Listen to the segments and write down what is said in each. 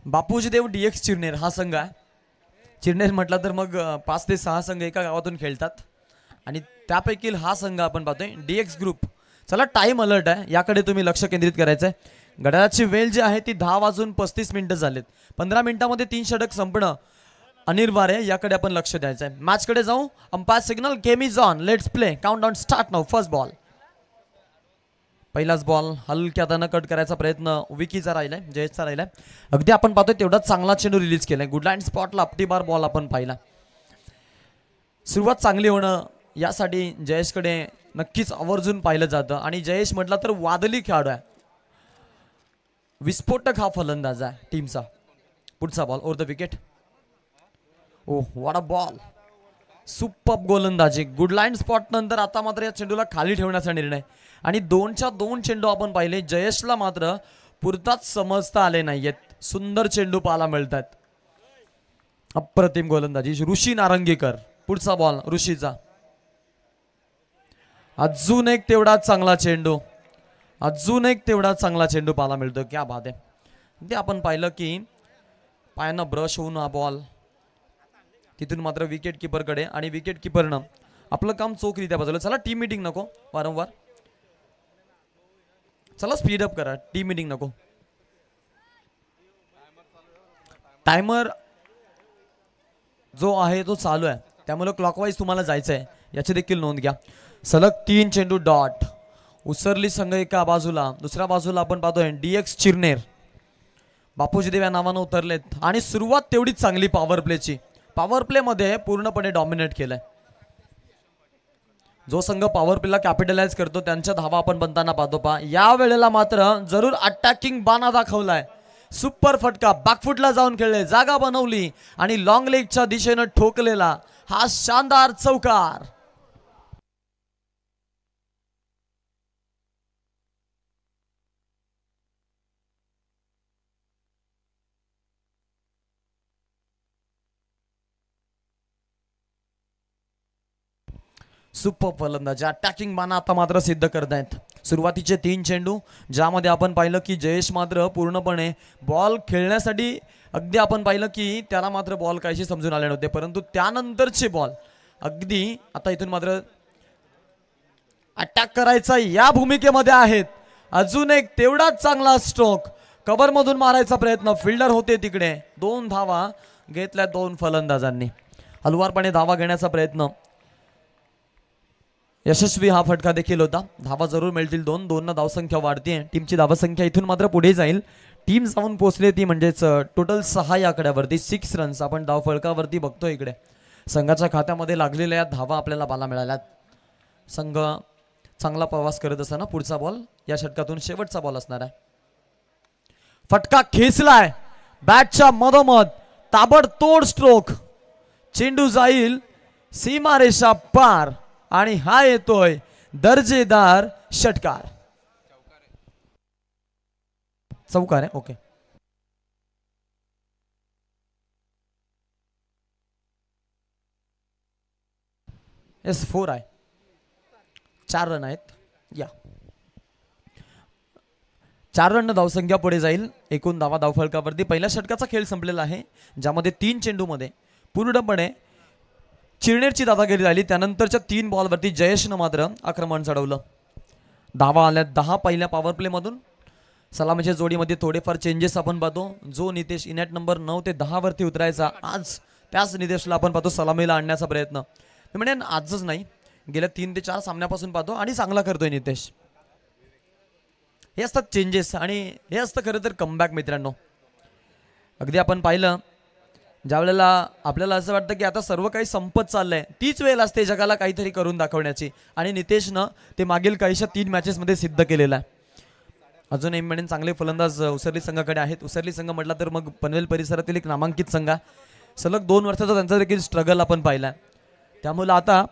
बापूजी देव DX Chirner हा संघ आहे. चिरनेर म्हटलं तर मग 5 ते 6 संघ एका गावातून खेळतात आणि त्यापैकी हा संघ आपण पाहतोय DX ग्रुप. चला टाइम अलर्ट आहे, याकडे तुम्ही लक्ष केंद्रित करायचं आहे. घड्याळाची वेळ जी आहे ती 10:35 झालेत. 15 मिनिटांमध्ये 3 षटक संपणं अनिवार्य आहे, याकडे आपण लक्ष द्यायचं आहे. मॅचकडे जाऊ. Umpire signal, game is on, let's play, countdown start now. First ball. पहिलाच बॉल हलक्या हातानं कट करायचा प्रयत्न विकीचा राहिलाय, जयेशचा राहिलाय. अगदी आपण पाहतोय तेवढाच चांगला चेंडू रिलीज केलाय. गुड लाईन स्पॉटला आपटीबार बॉल आपण पाहिला. सुरुवात चांगली होणं यासाठी जयेशकडे नक्कीच आवर्जून पाहिलं जातं आणि जयेश म्हटला तर वादळी खेळाडू आहे, विस्फोटक हा फलंदाज आहे टीमचा. पुढचा ball over the wicket. Oh what a ball, super गोलंदाजी. गुड लाईन स्पॉट नंतर आता मात्र या चेंडूला खाली ठेवण्याचा निर्णय आणि 2च्या 2 चेंडू आपण पाहिले. जयेशला मात्र पुरताच समजता आले नाहीयेत. सुंदर चेंडू पाहायला मिळतात. अप्रतिम गोलंदाजी ऋषी नारंगीकर. पुढचा बॉल ऋषीचा. अजून एक तेवढाच चांगला चेंडू, अजून एक तेवढाच चांगला चेंडू पाहायला मिळतो. क्या बात आहे. ते आपण पाहिलं की पायानं ब्रश होऊन हा बॉल तिथून मात्र विकेट किपरकडे आणि विकेट किपरनं आपलं काम चोखरीत्या बजवलं. चला टीम मीटिंग नको वारंवार, चला स्पीड अप करा, टीम मीटिंग नको. टायमर जो आहे तो चालू आहे, त्यामुळे क्लॉकवाईज तुम्हाला जायचं आहे, याची देखील नोंद घ्या. सलग 3 चेंडू डॉट. उसरली संघ एका बाजूला, दुसऱ्या बाजूला आपण पाहतोय DX चिरनेर. बापूजी देव या नावानं उतरलेत आणि सुरुवात तेवढीच चांगली पॉवर प्लेची. पॉवर प्ले मध्ये पूर्णपणे डॉमिनेट केलंय. जो संघ पॉवर प्लेला कॅपिटलाइज करतो त्यांच्या धावा आपण बनताना पाहतो. पा या वेळेला मात्र जरूर अटॅकिंग बाणा दाखवलाय. सुपर फटका, बॅकफुटला जाऊन खेळले, जागा बनवली आणि लॉंग लेगच्या दिशेनं ठोकलेला हा शानदार चौकार. सुपर फलंदाज अटॅकिंग बाणा आता मात्र सिद्ध करतायत. सुरुवातीचे 3 चेंडू ज्यामध्ये आपण पाहिलं की जयेश मात्र पूर्णपणे बॉल खेळण्यासाठी अगदी आपण पाहिलं की त्याला मात्र बॉल काहीशी समजून आले नव्हते, परंतु त्यानंतरचे बॉल अगदी आता इथून मात्र अटॅक करायचा या भूमिकेमध्ये आहेत. अजून एक तेवढाच चांगला स्ट्रोक, कव्हर मधून मारायचा प्रयत्न, फिल्डर होते तिकडे. 2 धावा घेतल्या 2 फलंदाजांनी. हलवारपणे धावा घेण्याचा प्रयत्न यशस्वी हा फटका देखील होता. धावा जरूर मिळतील 2-2 धावसंख्या वाढते. टीमची धावसंख्या इथून मात्र पुढे जाईल. टीम जाऊन पोहोचले ती म्हणजेच टोटल 6 या आकड्यावरती 6 रन्स आपण धाव फळकावरती बघतोय. इकडे संघाच्या खात्यामध्ये लागलेल्या धावा आपल्याला पाहायला मिळाल्यात. संघ चांगला प्रवास करत असताना पुढचा बॉल या षटकातून शेवटचा बॉल असणार आहे. फटका खेचलाय बॅटच्या मधोमध, ताबडतोड स्ट्रोक, चेंडू जाईल सीमारेषा पार आणि हा येतोय दर्जेदार षटकार. चौकार आहे. ओके, एस 4 आहे. 4 रन आहेत. या 4 रन धावसंख्या पुढे जाईल. एकूण धावा धावफलकावरती. पहिल्या षटकाचा खेळ संपलेला आहे, ज्यामध्ये 3 चेंडूमध्ये पूर्णपणे चिरनेरची दादागिरी झाली. त्यानंतरच्या 3 बॉलवरती जयेशनं मात्र आक्रमण चढवलं. धावा आल्या 10 पहिल्या पॉवर प्ले मधून. सलामीच्या जोडीमध्ये थोडेफार चेंजेस आपण पाहतो. जो नितेश इनॅट नंबर 9 ते 10 वरती उतरायचा, आज त्याच नितेशला आपण पाहतो सलामीला आणण्याचा प्रयत्न. मी म्हणेन आजच नाही, गेल्या 3 ते 4 सामन्यापासून पाहतो आणि चांगला करतोय नितेश. हे असतात चेंजेस आणि हे असतं खरं तर कमबॅक मित्रांनो. अगदी आपण पाहिलं ज्यावेळेला आपल्याला असं वाटतं की आता सर्व काही संपत चाललंय, तीच वेळ असते जगाला काहीतरी करून दाखवण्याची आणि नितेशनं ते मागील काहीशा 3 मॅचेसमध्ये सिद्ध केलेलं आहे. अजूनही म्हणेन चांगले फलंदाज उसरली संघाकडे आहेत. उसरली संघ म्हटला तर मग पनवेल परिसरातील एक नामांकित संघ. सलग 2 वर्षाचा त्यांचा देखील स्ट्रगल आपण पाहिला. त्यामुळे आता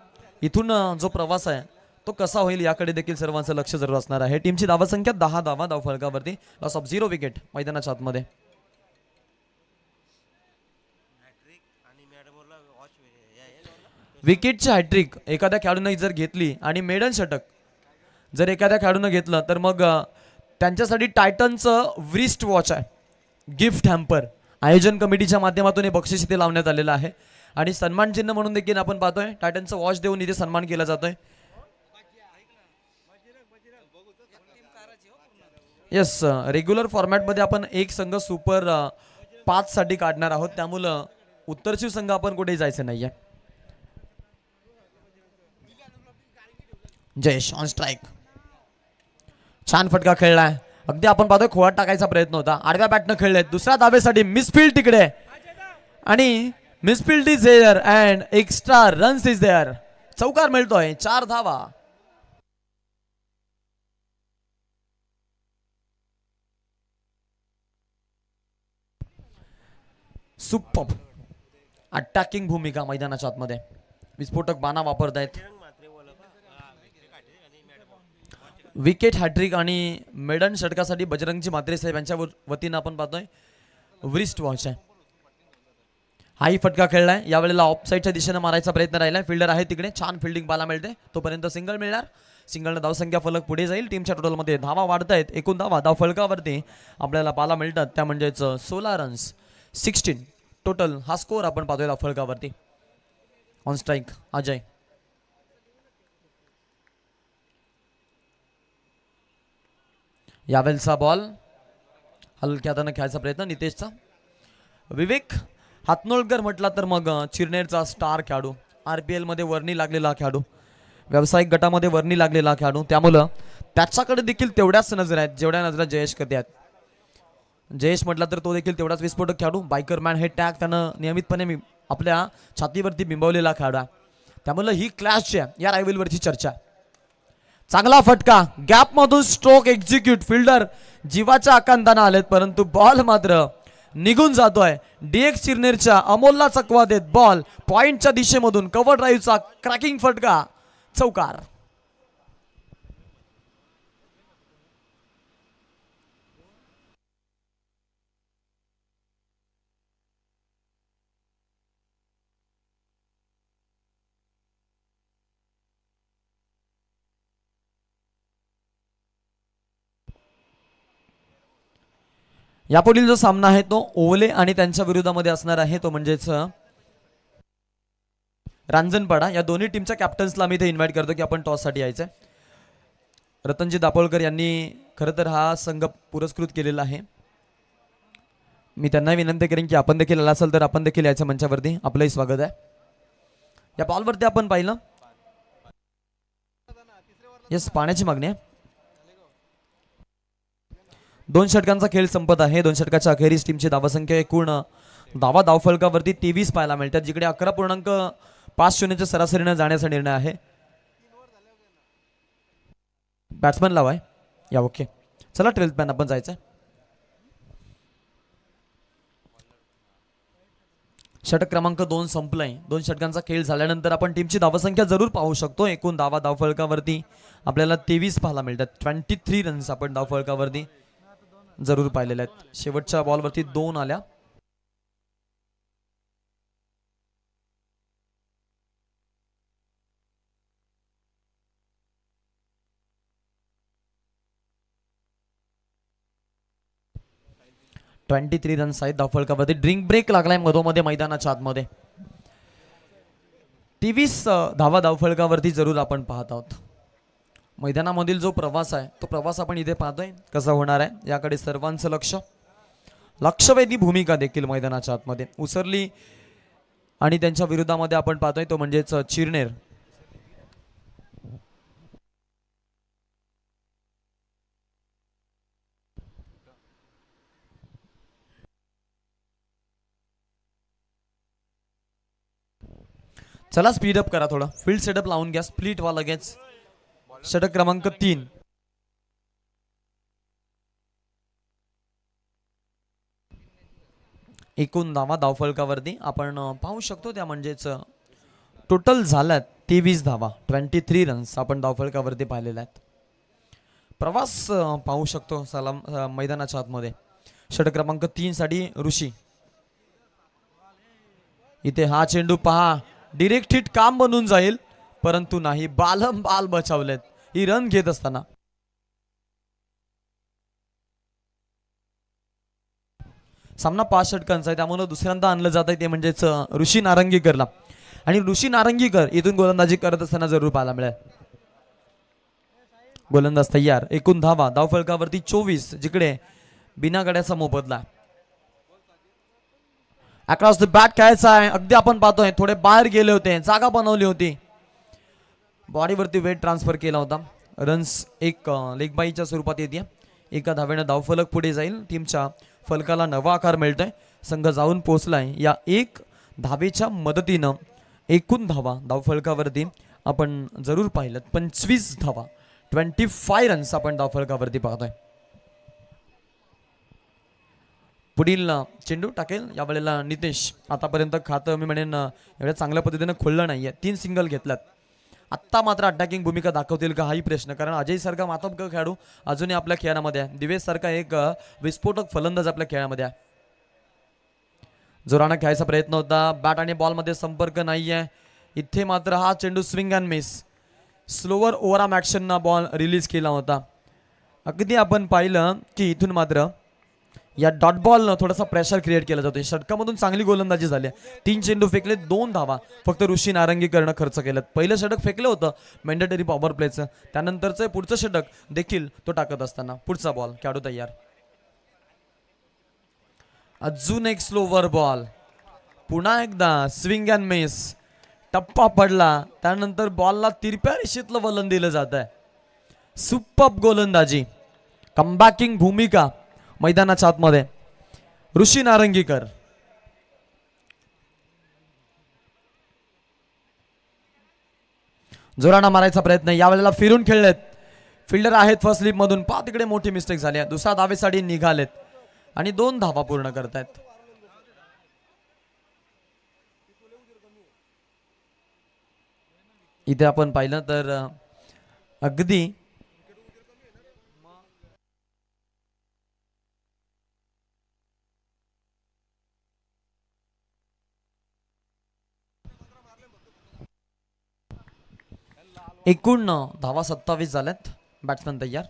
इथून जो प्रवास आहे तो कसा होईल याकडे देखील सर्वांचं लक्ष जरूर असणार आहे. टीमची धावसंख्या 10 धावा धावफलकावरती. लॉस ऑफ 0 विकेट मैदानाच्या आतमध्ये. विकेटची हॅट्रिक एखाद्या खेळाडूने जर घेतली आणि मेडन षटक जर एखाद्या खेळाडूने घेतलं तर मग त्यांच्यासाठी टायटनचं व्रिस्ट वॉच आहे, गिफ्ट हॅम्पर. आयोजन कमिटीच्या माध्यमातून हे बक्षीस इथे लावण्यात आलेलं आहे आणि सन्मान चिन्ह म्हणून देखील आपण पाहतोय टायटनचं वॉच देऊन इथे सन्मान केला जातोय. येस, रेग्युलर फॉर्मॅटमध्ये आपण एक संघ सुपर 5 साठी काढणार आहोत, त्यामुळं उत्तरची संघ आपण कुठेही जायचं नाहीये. जयेश ऑन स्ट्राईक, छान फटका खेळलाय. अगदी आपण पाहतोय खोळात टाकायचा प्रयत्न होता, आडव्या बॅटनं खेळले. दुसऱ्या धावेसाठी मिसफील्ड तिकडे आणि misfield is there and extra runs is there. चौकार मिळतोय, 4 धावा. सुपर अटॅकिंग भूमिका मैदानाच्या आतमध्ये, विस्फोटक बाणा वापरतायत. विकेट हॅट्रिक आणि मेडन षटकासाठी बजरंगजी म्हात्रे साहेब यांच्या वतीनं आपण पाहतोय व्रिस्ट वॉच आहे. हाही फटका खेळलाय, यावेळेला ऑफ साईडच्या दिशेने मारायचा प्रयत्न राहिलाय. फिल्डर आहे तिकडे, छान फिल्डिंग पाहायला मिळते. तोपर्यंत सिंगल मिळणार, सिंगलनं धावसंख्या फलक पुढे जाईल. टीमच्या टोटलमध्ये धावा वाढत आहेत. एकूण धावा धाव फलकावरती आपल्याला पाहायला मिळतात त्या म्हणजेच 16 रन्स 16 टोटल हा स्कोर आपण पाहतोय धाव फलकावरती. ऑन स्ट्राईक अजय, यावेळचा बॉल हलक्या हाताने खेळायचा प्रयत्न नितेशचा. विवेक हातनोळकर म्हटला तर मग चिरनेरचा स्टार खेळाडू, RPL मध्ये वर्णी लागलेला खेळाडू, व्यावसायिक गटामध्ये वर्णी लागलेला खेळाडू, त्यामुळं त्याच्याकडे देखील तेवढ्याच नजर आहेत जेवढ्या नजरा जयेश कडे आहेत. जयेश म्हटला तर तो देखील तेवढाच विस्फोटक खेळाडू. बायकरमॅन हे टॅग त्यानं नियमितपणे आपल्या छातीवरती बिंबवलेला खेळाडू, त्यामुळे ही क्लॅशची आहे या रायव्हलवरची चर्चा. चांगला फटका, गॅप मधून स्ट्रोक एक्झिक्यूट, फिल्डर जीवाच्या आकांताने आलेत परंतु बॉल मात्र निघून जातोय. DX चिरनेरच्या अमोलला चकवा देत बॉल पॉइंटच्या दिशेमधून कव्हर ड्राईव्हचा क्रॅकिंग फटका, चौकार. यापुढील जो सामना आहे तो ओवले आणि त्यांच्या विरोधामध्ये असणार आहे, तो म्हणजेच रांजणपाडा. या दोन्ही टीमच्या कॅप्टन्सला मी इथे इन्व्हाइट करतो की आपण टॉससाठी यायचं. रतनजी दापोळकर यांनी खरं तर हा संघ पुरस्कृत केलेला आहे. मी त्यांना विनंती करेन की आपण देखील आला असेल तर आपण देखील यायचं मंचावरती, आपलंही स्वागत आहे. या बॉलवरती आपण पाहिलं येस पाण्याची मागणी आहे. 2 षटकांचा खेळ संपत आहे. 2 षटकाच्या अखेरीस टीमची धावसंख्या एकूण धावा धावफलकावरती 23 पाहायला मिळतात, जिकडे 11.50 सरासरीने जाण्याचा निर्णय आहे. बॅट्समन लावाय या, ओके चला 12th मॅन आपण जायचं. षटक क्रमांक 2 संपलाय. 2 षटकांचा खेळ झाल्यानंतर आपण टीमची धावसंख्या जरूर पाहू शकतो. एकूण धावा धावफलकावरती आपल्याला 23 पाहायला मिळतात. 23 रन्स आपण धावफलकावरती जरूर पाहिलेले आहेत. शेवटच्या बॉलवरती 2 आल्या. ट्वेंटी रन्स आहेत धावफलकावरती. ड्रिंक ब्रेक लागलाय मधोमध्ये मैदानाच्या आतमध्ये. 23 धावा धावफलकावरती जरूर आपण पाहत आहोत. मैदानामधील जो प्रवास आहे तो प्रवास आपण इथे पाहतोय कसा होणार आहे याकडे सर्वांचं लक्षवेधी भूमिका देखील मैदानाच्या आतमध्ये उसरली आणि त्यांच्या विरोधामध्ये आपण पाहतोय तो म्हणजेच चिरनेर. चला स्पीडअप करा थोडा, फील्ड सेटअप लावून घ्या, स्प्लिट व्हा लगेच. षटक क्रमांक 3. एकूण धावा धावफलकावरती आपण पाहू शकतो त्या म्हणजेच टोटल झाल्यात 23 धावा, 23 रन्स आपण धावफलकावरती पाहिलेले आहेत. प्रवास पाहू शकतो सलाम मैदानाच्या आतमध्ये. षटक क्रमांक 3 साठी ऋषी. इथे हा चेंडू पहा, डिरेक्ट हिट काम बनून जाईल परंतु नाही, बाल बचावलेत ही रन घेत असताना. सामना 5 षटकांचा आहे, त्यामुळे दुसऱ्यांदा आणलं जात आहे ते म्हणजेच ऋषी नारंगीकरला. आणि ऋषी नारंगीकर इथून गोलंदाजी करत असताना जरूर पाहायला मिळेल. गोलंदाज तयार. एकूण धावा धावफलकावरती 24, जिकडे बिना गड्याचा मोबदला. अक्रॉस द बॅट खेळायचा आहे. अगदी आपण पाहतोय थोडे बाहेर गेले होते, जागा बनवली होती, बॉडीवरती वेट ट्रान्सफर केला होता. रन्स एक लेग बाईच्या स्वरूपात येते. एका धावेनं धावफलक पुढे जाईल. टीमच्या फलकाला नवा आकार मिळतोय. संघ जाऊन पोहोचलाय. या एक धावेच्या मदतीनं एकूण धावा धावफलकावरती आपण जरूर पाहिलं 25 धावा, 25 रन्स आपण धावफलकावरती पाहतोय. पुढील चेंडू टाकेल यावेळेला नितेश. आतापर्यंत खातं मी म्हणेन एवढ्या चांगल्या पद्धतीनं खोललं नाहीये. 3 सिंगल घेतल्यात. आत्ता मात्र अटॅकिंग भूमिका दाखवतील का हाही प्रश्न, कारण अजय सारखा मातब्बर खेळाडू अजूनही आपल्या खेळामध्ये आहे. दिवेश सारखा एक विस्फोटक फलंदाज आपल्या खेळामध्ये आहे. जोरानं खेळायचा प्रयत्न होता. बॅट आणि बॉल मध्ये संपर्क नाहीये. इथे मात्र हा चेंडू swing and miss, slower overarm ॲक्शनना बॉल रिलीज केला होता. अगदी आपण पाहिलं की इथून मात्र या डॉट बॉलनं थोडासा प्रेशर क्रिएट केला जातो. षटकामधून चांगली गोलंदाजी झाली. 3 चेंडू फेकले, 2 धावा फक्त ऋषी नारंगीकरनं खर्च केलं. पहिलं षटक फेकलं होतं मॅन्डेटरी पॉवर प्लेचं, त्यानंतरचं पुढचं षटक देखील तो टाकत असताना. पुढचा बॉल खेळाडू तयार. अजून एक स्लोवर बॉल. पुन्हा एकदा स्विंग अँड मिस, टप्पा पडला. त्यानंतर बॉलला तिरप्या रेषेतलं वलन दिलं जात आहे. सुपर्ब गोलंदाजी, कमबॅकिंग भूमिका मैदानाच्या आतमध्ये ऋषी नारंगीकर. जोराना मारायचा प्रयत्न, यावेळेला फिरून खेळलेत. फिल्डर आहेत फर्स्ट स्लिप मधून. पहा तिकडे मोठी मिस्टेक झाली. दुसऱ्या धावेसाठी निघालेत आणि 2 धावा पूर्ण करतायत. इथे आपण पाहिलं तर अगदी एकूण धावा 27 झाल्यात. बॅट्समॅन तयार.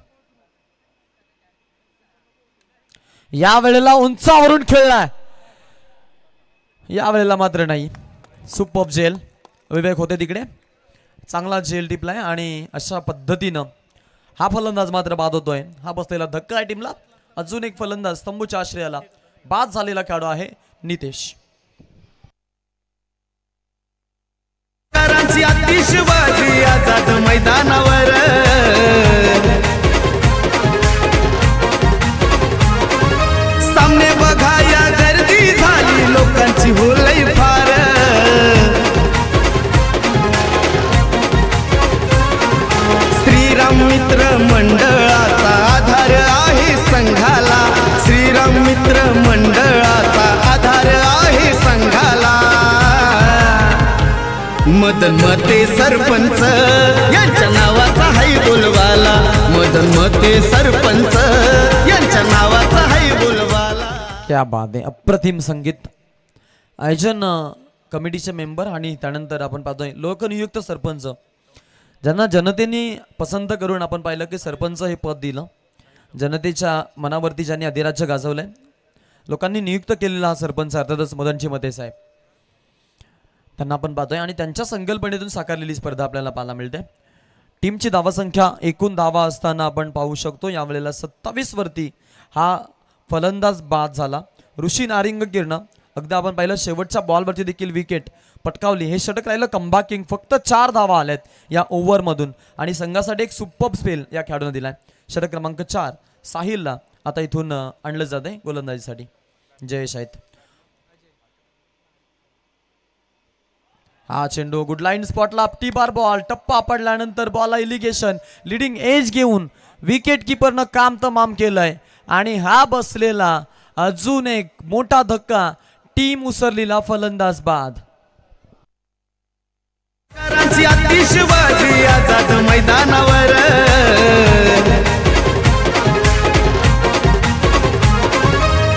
या वेळेला उंचावरून खेळलाय, या वेळेला मात्र नाही. सुपर्ब झेल. विवेक होते तिकडे, चांगला झेल टिपलाय आणि अशा पद्धतीनं हा फलंदाज मात्र बाद होतोय. हा बसलेला धक्का आहे टीमला. अजून एक फलंदाज स्तंभूच्या आश्रयाला बाद झालेला खेळाडू आहे नितेश. आतिषबाजी आझाद मैदानावर, सामने बघाया गर्दी झाली लोकांची होलई फार. श्रीराम मित्र मंडळाचा आधार आहे संघाला. श्रीराम मित्र मंडळाचा आधार आहे संघाला. मदन मते सरपंच यांच्या नावाचा हाय बोलवाला. मदन मते सरपंच यांच्या नावाचा हाय बोलवाला. क्या बात आहे. अप्रतिम संगीत. आयोजन कमिटीचे मेंबर आणि त्यानंतर आपण पाहतोय लोकनियुक्त सरपंच, ज्यांना जनतेने पसंत करून आपण पाहिलं की सरपंच हे पद दिलं. जनतेच्या मनावरती ज्यांनी अधिराज्य गाजवलंय, लोकांनी नियुक्त केलेला हा सरपंच अर्थातच मदनजी मते साहेब, त्यांना आपण पाहतोय. आणि त्यांच्या संकल्पनेतून साकारलेली स्पर्धा आपल्याला पाहायला मिळते. टीमची धावासंख्या एकूण धावा असताना आपण पाहू शकतो यावेळेला 27 वरती हा फलंदाज बाद झाला. ऋषी नारंगीकरनं अगदी आपण पाहिलं शेवटच्या बॉलवरती देखील विकेट पटकावली. हे षटक राहिलं कमबॅकिंग. फक्त 4 धावा आल्यात या ओव्हरमधून आणि संघासाठी एक सुपर्ब स्पेल या खेळाडूने दिलाय. षटक क्रमांक 4 साहिलला आता इथून आणलं जाते गोलंदाजीसाठी. जयेश आहेत. हा चेंडू गुड लाईन स्पॉटला टी बार बॉल. टप्पा पडल्यानंतर बॉलला इलिगेशन, लिडिंग एज घेऊन विकेट किपरनं काम तमाम केलंय आणि हा बसलेला अजून एक मोठा धक्का. टीम उसरलेला फलंदाज बाद. आतिषबाजी आझाद मैदानावर,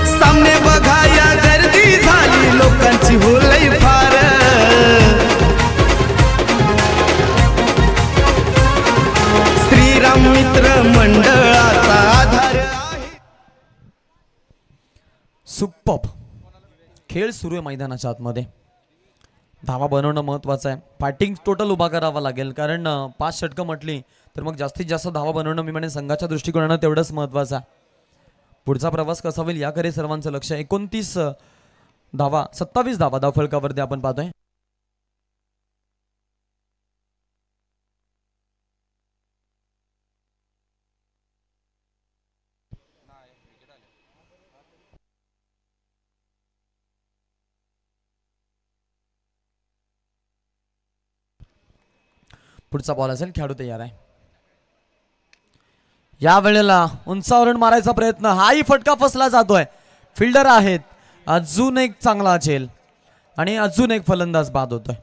सामने बघाया गर्दी झाली लोकांची होलई फार. श्रीराम मित्र मंडळाचा आधार आहे. सुपर्ब खेळ सुरू आहे मैदानाच्या आतमध्ये. धावा बनवणं महत्त्वाचं आहे. फायटिंग टोटल उभा करावा लागेल कारण 5 षटकं म्हटली तर मग जास्तीत जास्त धावा बनवणं मी म्हणेन संघाच्या दृष्टिकोनानं तेवढंच महत्त्वाचं आहे. पुढचा प्रवास कसा होईल याकडे सर्वांचं लक्ष. 29 धावा 27 धावा धावफलकावरती आपण पाहतोय. पुढचा बॉल असेल. खेळाडू तयार आहे. या वेळेला उंचावरून मारायचा प्रयत्न. हाही फटका फसला जातोय. फिल्डर आहेत. अजून एक चांगला झेल आणि अजून एक फलंदाज बाद होतोय.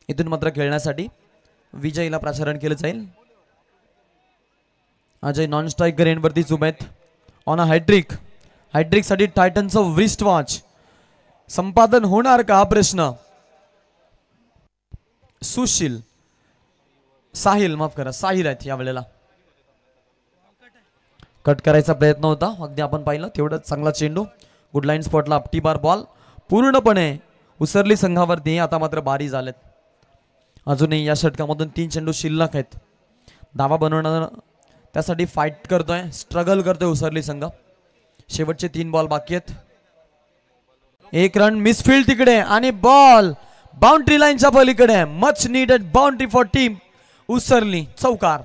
इथून मात्र खेळण्यासाठी विजयला प्राचारण केलं जाईल. अजय नॉन स्ट्रायकर एंडवरती उभे आहेत. On a hattrick. हॅट्रिकसाठी टायटनचं व्रिस्ट वॉच संपादन होणार का हा प्रश्न. सुशील साहिल माफ करा साहिल आहेत या वेळेला. कट करायचा प्रयत्न होता. अगदी आपण पाहिलं तेवढंच चांगला चेंडू. गुड लाईन स्पॉटला अपटी बार बॉल पूर्णपणे उसरली संघावरती. आता मात्र बारी झालेत. अजूनही या षटकामधून 3 चेंडू शिल्लक आहेत. धावा बनवणं त्यासाठी फाईट करतोय. स्ट्रगल करतोय उसरली संघ. शेवटचे 3 बॉल बाकी आहेत. 1 रन मिसफील्ड तिकडे आणि बॉल बाउंड्री लाईनच्या पलीकडे. Much needed boundary for team Usarli. चौकार.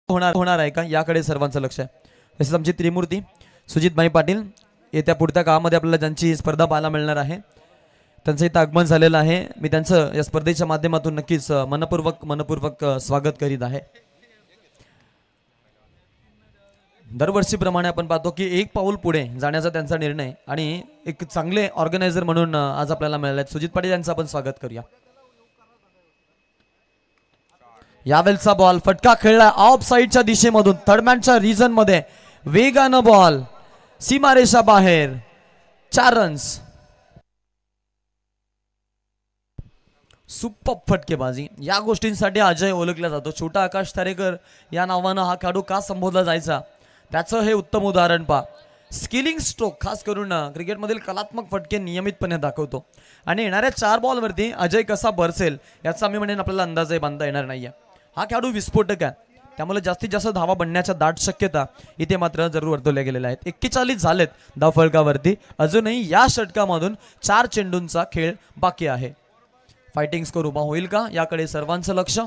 होणार आहे का याकडे सर्वांचं लक्ष आहे. तसेच आमची त्रिमूर्ती सुजितभाई पाटील येत्या पुढच्या काळामध्ये आपल्याला ज्यांची स्पर्धा पाहायला मिळणार आहे त्यांचं इथं आगमन झालेलं आहे. मी त्यांचं या स्पर्धेच्या माध्यमातून नक्कीच मनपूर्वक स्वागत करीत आहे. दरवर्षीप्रमाणे आपण पाहतो की एक पाऊल पुढे जाण्याचा त्यांचा निर्णय आणि एक चांगले ऑर्गनायझर म्हणून आज आपल्याला मिळाले आहेत. सुजित पाटील यांचं आपण स्वागत करूया. यावेळचा बॉल फटका खेळला ऑफ साइडच्या दिशेमधून. थर्डमॅनच्या रिजन मध्ये वेगानं बॉल सीमारेषा बाहेर. 4 रन्स. सुपर फटकेबाजी. या गोष्टींसाठी अजय ओळखला जातो. छोटा आकाश तारेकर या नावानं हा खेळाडू का संबोधला जायचा त्याचं हे उत्तम उदाहरण पहा. स्किलिंग स्ट्रोक खास करून क्रिकेटमधील कलात्मक फटके नियमितपणे दाखवतो आणि येणाऱ्या 4 बॉलवरती अजय कसा बरसेल याचा मी म्हणेन आपल्याला अंदाजही बांधता येणार नाहीये. हा खेळाडू विस्फोटक आहे. त्यामुळे जास्तीत जास्त धावा बनण्याच्या दाट शक्यता इथे मात्र जरूर वर्तवल्या गेलेल्या आहेत. 41 झालेत धावफलकावरती. अजूनही या षटकामधून 4 चेंडूंचा खेळ बाकी आहे. फायटिंग स्कोर उभा होईल का याकडे सर्वांचं लक्ष.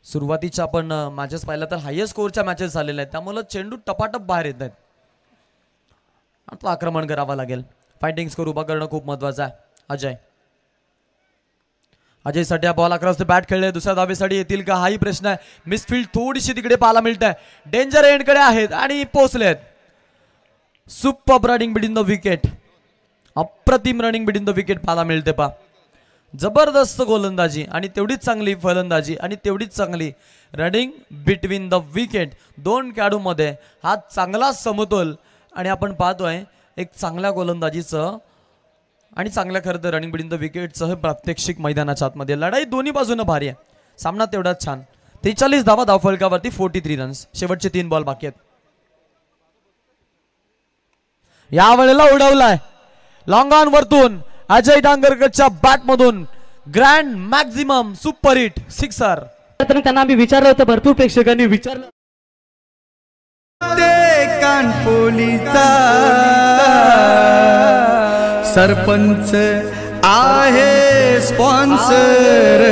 सुरुवातीच्या आपण मॅचेस पाहिल्या तर हायेस्ट स्कोरच्या मॅचेस झालेल्या आहेत, त्यामुळे चेंडू टपाटप बाहेर येत आहेत. आता आक्रमण करावं लागेल. फायटिंग स्कोर उभा करणं खूप महत्वाचं आहे. अजयसाठी हा बॉल अक्रॉस द बॅट खेळले. दुसऱ्या धावेसाठी येतील का हाही प्रश्न आहे. मिसफील्ड थोडीशी तिकडे पाहायला मिळत आहे. डेंजर एंडकडे आहेत आणि पोहोचलेत. Super running between the wicket. अप्रतिम रनिंग बिटवीन द विकेट पाहायला मिळते पा. जबरदस्त गोलंदाजी आणि तेवढीच चांगली फलंदाजी आणि तेवढीच चांगली रनिंग बिटवीन द विकेट. 2 खेळाडूंमध्ये हा चांगला समतोल आणि आपण पाहतोय एक चांगल्या गोलंदाजीचं आणि चांगल्या खरं तर रनिंग बिटवीन द विकेटचं हे प्रात्यक्षिक मैदानाच्या आतमध्ये. लढाई दोन्ही बाजूनं भारी आहे. सामना तेवढाच छान. 43 धावा धावफलकावरती 43 रन्स. शेवटचे 3 बॉल बाकी आहेत. यावेळेला उडवलाय लॉंग ऑन वरतून अजय डांगरकरच्या बॅट मधून grand maximum super hit sixer. त्यांना आम्ही विचारलं होतं, भरपूर प्रेक्षकांनी विचारलं. ते कानपोलीचा सरपंच आहे स्पॉन्सर.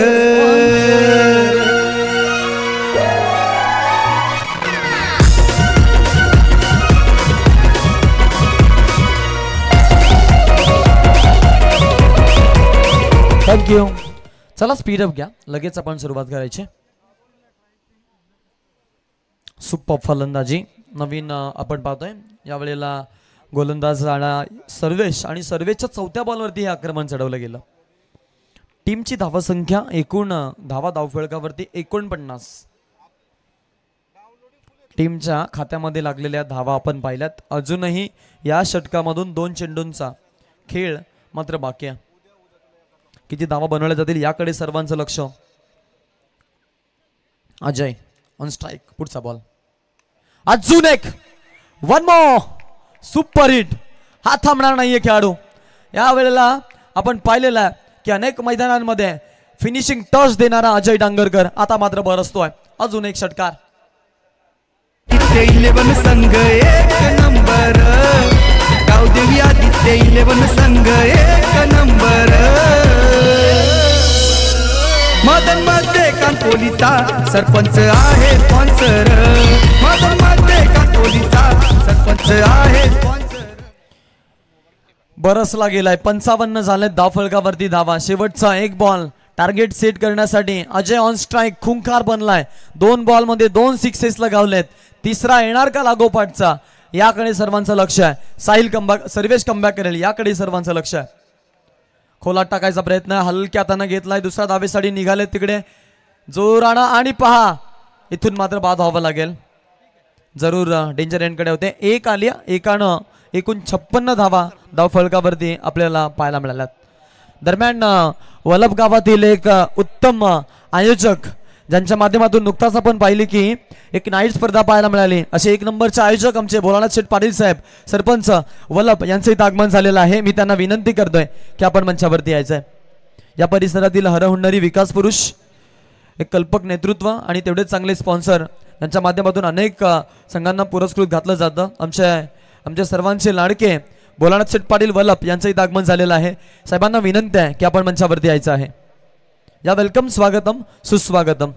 थँक्यू. चला स्पीडअप घ्या, लगेच आपण सुरुवात करायची. सुपर फलंदाजी नवीन आपण पाहतोय. यावेळेला गोलंदाज सर्वेश आणि सर्वेशच्या 4थ्या बॉलवरती हे आक्रमण चढवलं गेलं. टीमची धावसंख्या एकूण धावा धावफलकावरती 49. टीमच्या खात्यामध्ये लागलेल्या धावा आपण पाहिल्यात. अजूनही या षटकामधून 2 चेंडूंचा खेळ मात्र बाकी आहे. किती धावा बनवल्या जातील याकडे सर्वांचं लक्ष. Ajay on strike. पुढचा बॉल. अजून एक 1 मोर सुपर हिट. हा थांबणार नाहीये खेळाडू. या वेळेला आपण पाहिलेलं आहे की अनेक मैदानांमध्ये फिनिशिंग टच देणारा अजय डांगरकर आता मात्र बरसतोय. अजून एक षटकार. 11 संघ 1 नंबर. गावदेवी आदित्य 11 संघ 1 नंबर. मदन मध्ये कानपोलीचा सरपंच आहे स्पॉन्सर. मदन मध्ये कानपोलीचा सरपंच आहे स्पॉन्सर. बरसला गेलाय. 55 झाले धावफलकावरती धावा. शेवटचा 1 बॉल टार्गेट सेट करण्यासाठी अजय ऑन स्ट्राइक खुंखार बनलाय. 2 बॉल मध्ये 2 सिक्सेस लगावलेत. तिसरा येणार का लागोपाठचा याकडे सर्वांचं लक्ष आहे. साहिल कमबॅक सर्वेश कमबॅक करेल याकडे सर्वांचं लक्ष आहे. खोलात टाकायचा प्रयत्न हलक्या हाताने घेतलाय. दुसऱ्या धावेसाठी निघाले तिकडे जोराना आणि पहा इथून मात्र बाद व्हावं लागेल. जरूर डेंजर एंडकडे होते. 1 आली. एकानं एकूण 56 धावा धावफलकावरती आपल्याला पाहायला मिळाल्यात. दरम्यान वलभ गावातील एक उत्तम आयोजक ज्यांच्या माध्यमातून नुकताच आपण पाहिली की एक नाईट स्पर्धा पाहायला मिळाली, असे 1 नंबरचे आयोजक आमचे भोलानाथ शेठ पाटील साहेब सरपंच वलभ यांचं इथं आगमन झालेलं आहे. मी त्यांना विनंती करतोय की आपण मंचावरती यायचंय. या परिसरातील हरहुन्नरी विकास पुरुष, एक कल्पक नेतृत्व आणि तेवढेच चांगले स्पॉन्सर यांच्या माध्यमातून अनेक संघांना पुरस्कृत घातलं जातं. आमच्या सर्वांचे लाडके भोलानाथ शेठ पाटील वलभ यांचं इथं आगमन झालेलं आहे. साहेबांना विनंती आहे की आपण मंचावरती यायचं आहे. या वेलकम, स्वागतम, सुस्वागतम.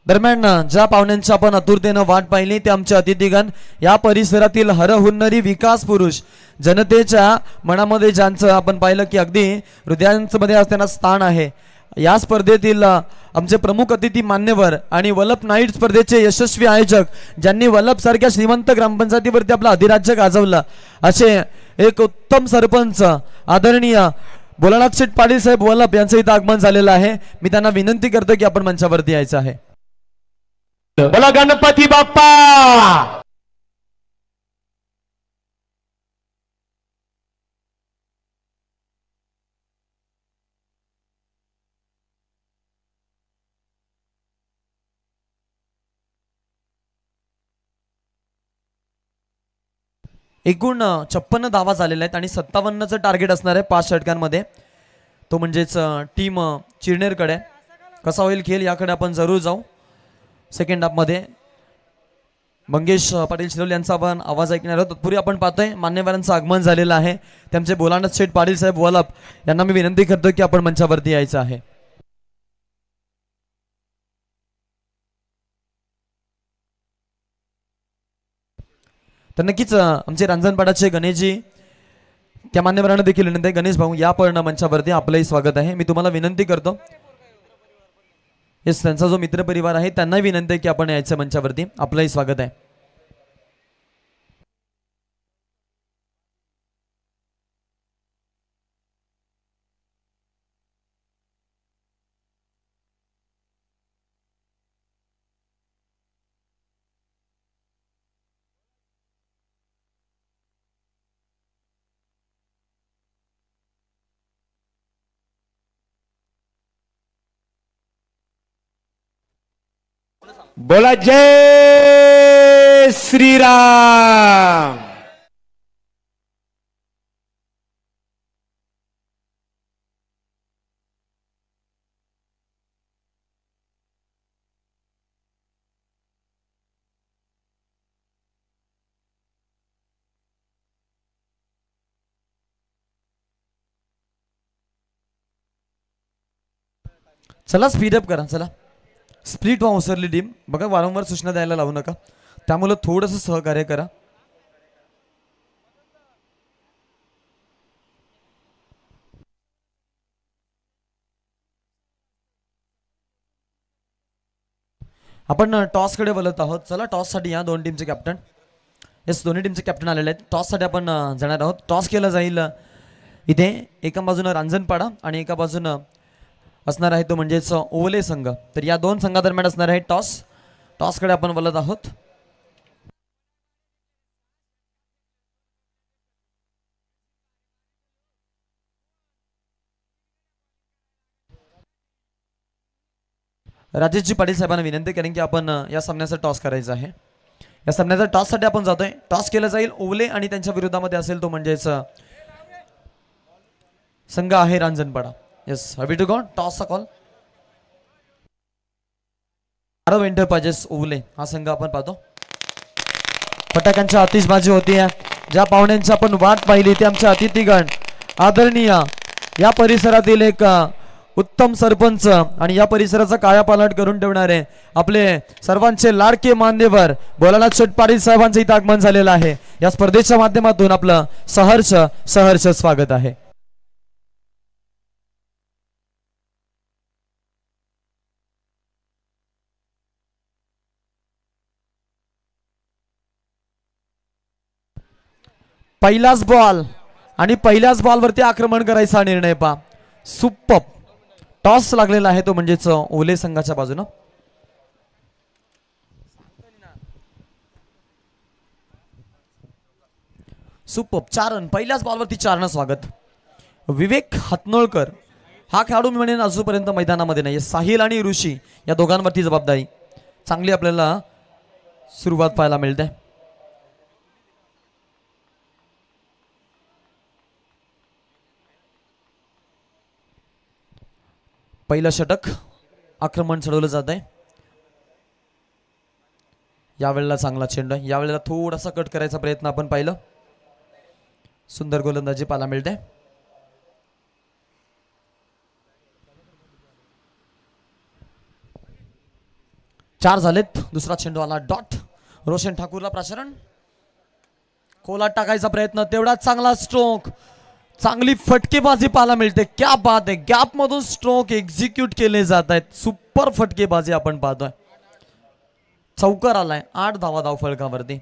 दरम्यान ज्या पाहुण्यांची आपण आतुरतेनं वाट पाहिली ते आमचे अतिथीगण, या परिसरातील हरहुन्नरी विकास पुरुष, जनतेच्या मनामध्ये ज्यांचं आपण पाहिलं की अगदी हृदयांमध्ये असताना स्थान आहे. या स्पर्धेतील आमचे प्रमुख अतिथी मान्यवर आणि वल्लभ नाईट स्पर्धेचे यशस्वी आयोजक, ज्यांनी वल्लभ सारख्या श्रीमंत ग्रामपंचायतीवरती आपलं अधिराज्य गाजवलं, असे एक उत्तम सरपंच आदरणीय भोलानाथ शेठ पाटील साहेब वल्लभ यांचं इथं आगमन झालेलं आहे. मी त्यांना विनंती करतो की आपण मंचावरती यायचं आहे. बोला गणपती बाप्पा. एकूण 56 धावा झालेल्या आहेत आणि 57चं टार्गेट असणार आहे 5 षटकांमध्ये. तो म्हणजेच टीम चिरनेरकडे. कसा होईल खेळ याकडे आपण जरूर जाऊ. सेकंड हाफमध्ये मंगेश पाटील शिरोले यांचा आपण आवाज ऐकणार आहोत. तत्पूर्वी आपण पाहतोय मान्यवरांचं आगमन झालेलं आहे. त्यांचे भोलानाथ शेठ पाटील साहेब वल्लभ यांना मी विनंती करतो की आपण मंचावरती यायचं आहे. तर नक्कीच आमचे रांजणपाडाचे गणेशजी, त्या मान्यवरांना देखील विनंती आहे. गणेश भाऊ या पण मंचावरती आपलंही स्वागत आहे. मी तुम्हाला विनंती करतो, येस त्यांचा जो मित्रपरिवार आहे त्यांनाही विनंती आहे की आपण यायचं मंचावरती. आपलंही स्वागत आहे. बोला जय श्रीराम. चला स्पीडअप करा. चला स्प्लिट व्हा ओसरली टीम. बघा वारंवार सूचना द्यायला लावू नका, त्यामुळे थोडंसं सहकार्य करा. आपण टॉसकडे बोलत आहोत. चला टॉससाठी या दोन टीमचे कॅप्टन. येस दोन्ही टीमचे कॅप्टन आलेले आहेत. टॉससाठी आपण जाणार आहोत. टॉस केलं जाईल इथे. एका बाजूनं रांजणपाडा आणि एका बाजूनं असणार आहे तो म्हणजेच ओवले संघ. तर या दोन संघादरम्यान असणार आहे टॉस. टॉसकडे आपण बोलत आहोत. राजेशजी पाटील साहेबांना विनंती करेन की आपण या सामन्याचा टॉस करायचा आहे. या सामन्याचा टॉससाठी आपण जातोय. टॉस केला जाईल ओवले आणि त्यांच्या विरोधामध्ये असेल तो म्हणजेच संघ आहे Ranjanpada. Yes heavy to go. टॉसचा कॉल. आरव एंटरप्राइजेस ओवले हा संघ आपण पाहतो. फटाक्यांची आतिषबाजी होती. ज्या पाहुण्यांची आपण वाट पाहिली ते आमचे अतिथीगण, आदरणीय या परिसरातील एक उत्तम सरपंच आणि या परिसराचा कायापालट करून ठेवणारे आपले सर्वांचे लाडके मान्यवर भोलानाथ शेठ पाटील साहेबांचं इथं आगमन झालेलं आहे. या स्पर्धेच्या माध्यमातून आपलं सहर्ष सहर्ष स्वागत आहे. पहिलाच बॉल आणि पहिल्याच बॉलवरती आक्रमण करायचा निर्णय पहा. सुपर टॉस लागलेला आहे तो म्हणजेच ओले संघाच्या बाजूनं. सुपर 4 रन पहिल्याच बॉलवरती 4 रन. स्वागत. विवेक हातनोळकर हा खेळाडू मी म्हणेन अजूनपर्यंत मैदानामध्ये नाही. साहिल आणि ऋषी या दोघांवरती जबाबदारी चांगली आपल्याला सुरुवात पाहायला मिळते. पहिलं षटक आक्रमण चढवलं जात आहे. यावेळेला चांगला चेंडू आहे. यावेळेला थोडासा कट करायचा प्रयत्न आपण पाहिलं. सुंदर गोलंदाजी पाहायला मिळते. 4 झालेत. दुसरा चेंडू आला डॉट. रोशन ठाकूरला प्रसारण. कोलात टाकायचा प्रयत्न, तेवढाच चांगला स्ट्रोक. चांगली फटकेबाजी पाहायला मिळते. क्या बात आहे, गॅप मधून स्ट्रोक एक्झिक्यूट केले जात आहेत. सुपर फटकेबाजी आपण पाहतोय. चौकार आलाय. 8 धावा धावफलकावरती.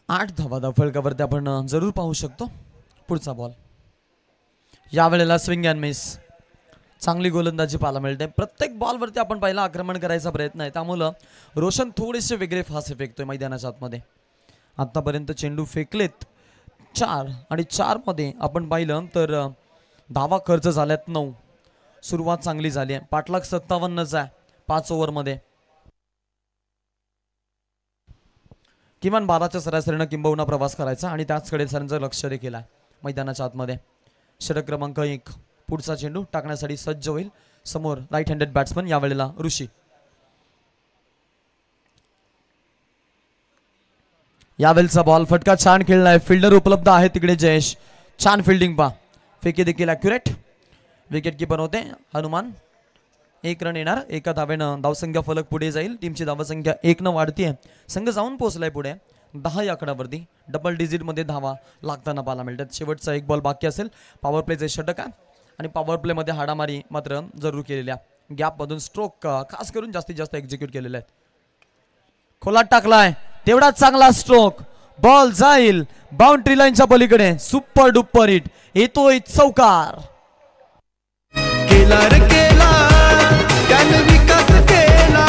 आठ धावा धावफलकावरती आपण जरूर पाहू शकतो. पुढचा बॉल. यावेळेला स्विंग अँड मिस. चांगली गोलंदाजी पाहायला मिळते. प्रत्येक बॉलवरती आपण पहिला आक्रमण करायचा प्रयत्न आहे. त्यामुळं रोशन थोडेसे वेगळे फासे फेकतोय मैदानाच्या आतमध्ये. आतापर्यंत चेंडू फेकलेत 4 आणि 4 मध्ये आपण पाहिलं तर धावा खर्च झाल्यात 9. सुरुवात चांगली झाली आहे. पाठलाग 57च आहे 5 ओव्हरमध्ये. किमान 12च्या सरासरीनं किंबहुना प्रवास करायचा आणि त्याचकडे सरांचं लक्ष देखील आहे मैदानाच्या आतमध्ये. षटक क्रमांक 1. पुढचा चेंडू टाकण्यासाठी सज्ज होईल. समोर राईट हँडेड बॅट्समन, यावेळेला ऋषी. यावेळेचा बॉल फटका छान खेळलाय. फिल्डर उपलब्ध आहे तिकडे जयेश. छान फिल्डिंग पा. फेकी देखील ॲक्युरेट. विकेट किपर होते हनुमान. 1 रन येणार. एका धावेनं धावसंख्या फलक पुढे जाईल. टीमची धावसंख्या 1 न वाढतीये. संघ जाऊन पोहोचलाय पुढे 10 या आकड्यावरती. डबल डिजिट मध्ये धावा लागताना पाहायला मिळतात. शेवटचा 1 बॉल बाकी असेल. पॉवर प्लेचे षटक आहे आणि पॉवर प्ले मध्ये हाडामारी मात्र जरूर केलेल्या. गॅप मधून स्ट्रोक खास करून जास्तीत जास्त एक्झिक्यूट केलेले आहेत. खोलात टाकलाय. तेवढाच चांगला स्ट्रोक. बॉल जाईल बाउंड्री लाईनच्या पलीकडे. Super duper hit. येतोय चौकार. केला रे केला त्याने विकास केला.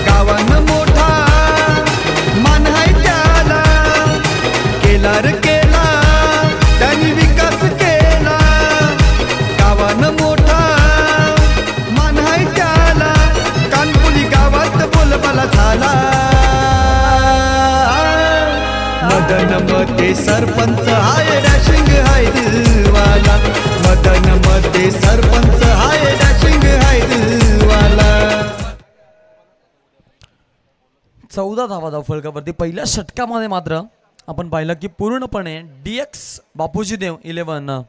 गावानं मोठा मान हाय त्याला. केला रे केला त्याने विकास केला. गावानं मोठा मान हाय त्याला. कानपुली गावात बोलबाला झाला. मदन मध्ये सरपंच हाय डॅशिंग हाय दिलवाला. मदन मध्ये सरपंच हाय डॅशिंग हाय दिलवाला. 14 धावा धावफलकावरती. पहिल्या षटकामध्ये मात्र आपण पाहिलं की पूर्णपणे DX बापूजी देव 11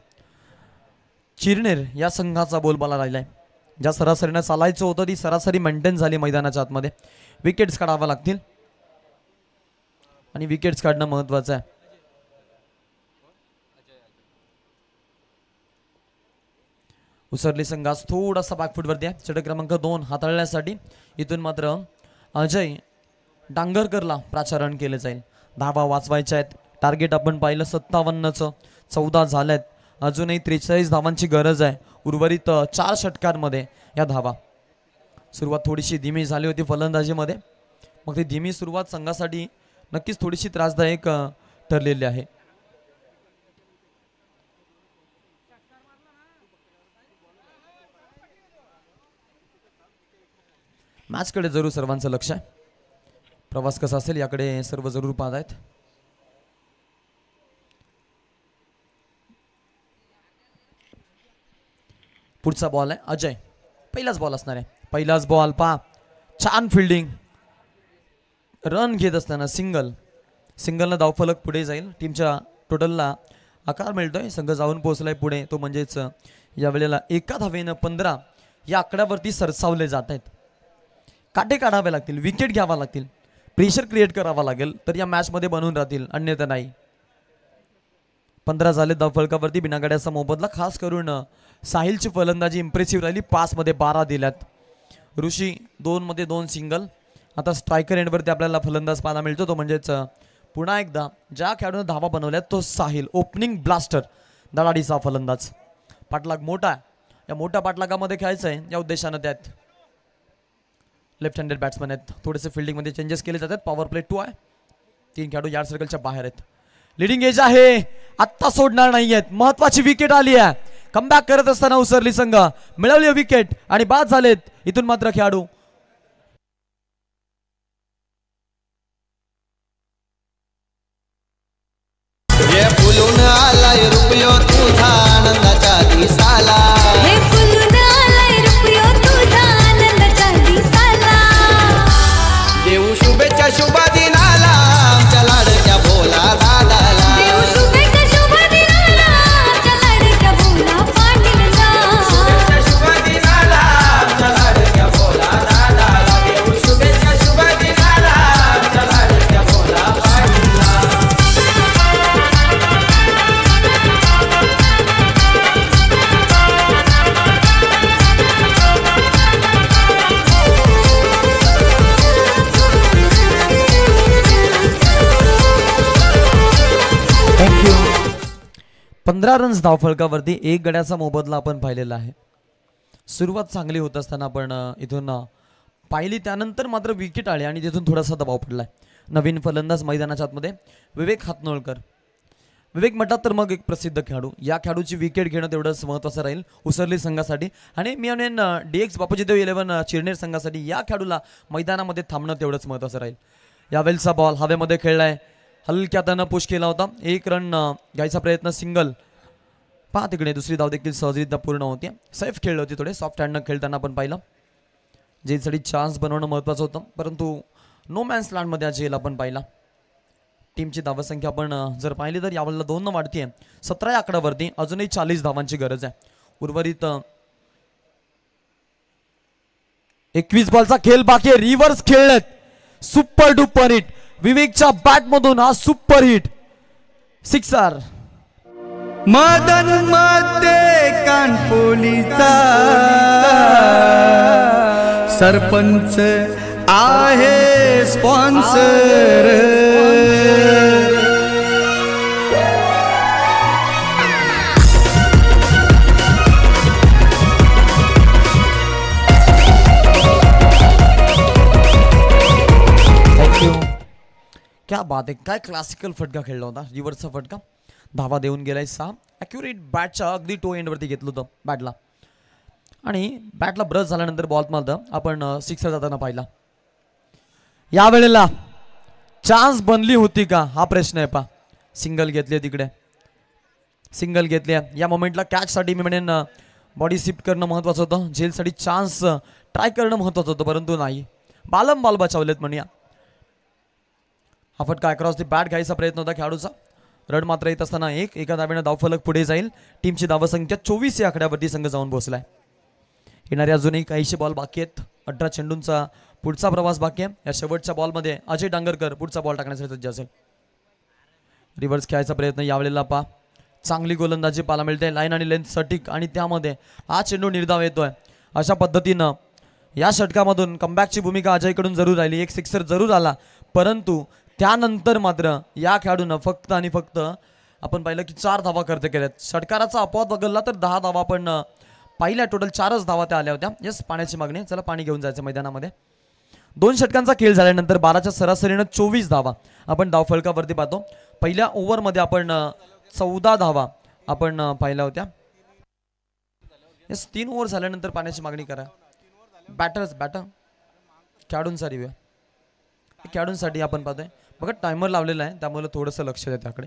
चिरनेर या संघाचा बोलबाला राहिलाय. ज्या सरासरीनं चालायचं होतं ती सरासरी मेंटेन झाली मैदानाच्या आतमध्ये. विकेट्स काढाव्या लागतील आणि विकेट्स काढणं महत्वाचं आहे. उसरली संघास थोडासा बॅकफुटवरती आहे. षटक क्रमांक 2 हाताळण्यासाठी इथून मात्र अजय डांगरकरला प्राचारण केले जाईल. धावा वाचवायच्या आहेत. टार्गेट आपण पाहिलं 57चं. 14 झाल्यात. अजूनही 43 धावांची गरज आहे उर्वरित 4 षटकांमध्ये या धावा. सुरुवात थोडीशी धीमी झाली होती फलंदाजीमध्ये. मग ती धीमी सुरुवात संघासाठी नक्कीच थोडीशी त्रासदायक ठरलेली आहे. मॅचकडे जरूर सर्वांचं लक्ष आहे. प्रवास कसा असेल याकडे सर्व जरूर पाहत आहेत. पुढचा बॉल आहे अजय. पहिलाच बॉल असणार आहे. पहिलाच बॉल पहा. छान फिल्डिंग. रन घेत असताना सिंगलनं धावफलक पुढे जाईल. टीमच्या टोटलला आकार मिळतोय. संघ जाऊन पोहोचलाय पुढे. तो म्हणजेच यावेळेला एका धावेनं 15 या आकड्यावरती सरसावले जात आहेत. काटे काढावे लागतील. विकेट घ्यावा लागतील. प्रेशर क्रिएट करावा लागेल तर या मॅचमध्ये बनून राहतील. अन्यथा नाही. 15 झाले धावफलकावरती. बिनागाड्याचा मोबदला. खास करून साहिलची फलंदाजी इम्प्रेसिव्ह राहिली. 5 मध्ये 12 दिल्यात. ऋषी 2 मध्ये 2 सिंगल. आता स्ट्रायकर एंडवरती आपल्याला फलंदाज पाहायला मिळतो. तो म्हणजेच पुन्हा एकदा ज्या खेळाडूने धावा बनवल्यात तो साहिल. ओपनिंग ब्लास्टर दलाडीचा फलंदाज. पाठलाग मोठा आहे. या मोठ्या पाठलागामध्ये खेळायचं आहे या उद्देशानं त्यात लेफ्ट हँडेड बॅट्समन आहेत. थोडेसे फिल्डिंगमध्ये चेंजेस केले जातात. पॉवर प्ले 2 आहे. 3 खेळाडू यार्ड सर्कलच्या बाहेर आहेत. लिडिंग एज आहे. आत्ता सोडणार नाही आहेत. महत्वाची विकेट आली आहे. कमबॅक करत असताना उसरली संघ मिळवली विकेट आणि बाद झालेत. इथून मात्र खेळाडू 15 रन्स धावफलकावरती 1 गड्याचा मोबदला आपण पाहिलेला आहे. सुरुवात चांगली होत असताना आपण इथून पाहिली, त्यानंतर मात्र विकेट आली आणि तिथून थोडासा दबाव पडलाय. नवीन फलंदाज मैदानाच्या आतमध्ये विवेक हातनोळकर. विवेक म्हटलं तर मग एक प्रसिद्ध खेळाडू, या खेळाडूची विकेट घेणं तेवढंच महत्त्वाचं राहील उसरली संघासाठी. आणि मी म्हणेन DX बापूजीदेव 11 चिरनेर संघासाठी या खेळाडूला मैदानामध्ये थांबणं तेवढंच महत्त्वाचं राहील. यावेळचा बॉल हवेमध्ये खेळलाय, हलक्या त्यानं पुश केला होता. 1 रन घ्यायचा प्रयत्न, सिंगल. पहा तिकडे दुसरी धाव देखील सहजरित्या पूर्ण होती. सेफ खेळले होते, थोडे सॉफ्ट हँडनं खेळताना आपण पाहिलं. जेलसाठी चान्स बनवणं महत्त्वाचं होतं, परंतु नो मॅन्स लँडमध्ये आज जेल आपण पाहिला. टीमची धावसंख्या आपण जर पाहिली तर यावेळेला 2 न वाढतीये, 17 या आकड्यावरती. अजूनही 40 धावांची गरज आहे. उर्वरित 21 बॉलचा खेळ बाकी आहे. रिव्हर्स खेळलेत, सुपर डुपर हिट. विवेकच्या बॅट मधून हा सुपर हिट सिक्सर. मदन मध्ये कानपोलीचा सरपंच आहे स्पॉन्सर. थँक्यू. क्या बात आहे, काय क्लासिकल फटका खेळला होता. रिव्हर्सचा फटका, धावा देऊन गेलाय 6. ॲक्युरेट बॅटच्या अगदी टो एंडवरती घेतलं होतं बॅटला, आणि बॅटला ब्रश झाल्यानंतर बॉल मारतं आपण सिक्सर जाताना पाहिला. यावेळेला चान्स बनली होती का हा प्रश्न आहे. पा सिंगल घेतली तिकडे, सिंगल घेतली. या मोमेंटला कॅचसाठी मी म्हणेन बॉडी शिफ्ट करणं महत्त्वाचं होतं. झेलसाठी चान्स ट्राय करणं महत्त्वाचं होतं, परंतु नाही. बालम बॉल बचावलेत म्हणूया. हा फटका अक्रॉस दी बॅट घ्यायचा प्रयत्न होता खेळाडूचा. रड मात्र येत असताना एका धावेनं धावफलक पुढे जाईल. टीमची धावसंख्या 24 या आकड्यावरती संघ जाऊन पोहोचलाय. येणारे अजूनही काहीशे बॉल बाकी आहेत. 18 चेंडूंचा पुढचा प्रवास बाकी आहे. या शेवटच्या बॉलमध्ये अजय डांगरकर पुढचा बॉल टाकण्यासाठी सज्ज असेल. रिव्हर्स खेळायचा प्रयत्न यावेळेला पा चांगली गोलंदाजी पाहायला मिळते. लाईन आणि लेंथ सटीक, आणि त्यामध्ये हा चेंडू निर्धाव येतोय. अशा पद्धतीनं या षटकामधून कमबॅकची भूमिका अजयकडून जरूर राहिली. एक सिक्सर जरूर आला, परंतु त्यानंतर मात्र या खेळाडूनं फक्त आणि फक्त आपण पाहिलं की 4 धावा करते केल्यात. षटकाराचा अपवाद वगळला तर 10 धावा आपण पाहिल्या. टोटल 4च धावा त्या आल्या होत्या. येस, पाण्याची मागणी. चला पाणी घेऊन जायचं मैदानामध्ये. 2 षटकांचा खेळ झाल्यानंतर 12च्या सरासरीनं 24 धावा आपण धावफलकावरती पाहतो. पहिल्या ओव्हरमध्ये आपण 14 धावा आपण पाहिल्या होत्या. येस, 3 ओव्हर झाल्यानंतर पाण्याची मागणी करा. बॅटर खेळाडूंचा रिव्ह्यू, खेळाडूंसाठी आपण पाहतोय. बघा टायमर लावलेला आहे, त्यामुळे थोडंसं लक्ष द्या त्याकडे.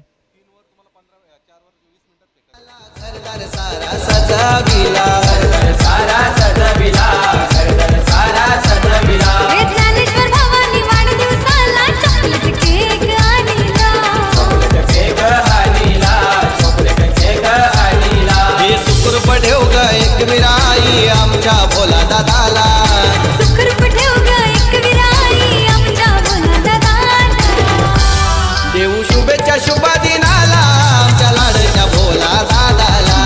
आमच्या भोला दादाला देऊ शुभेच्छा शुभ दिनाला, आमच्या लाडच्या भोला दादाला.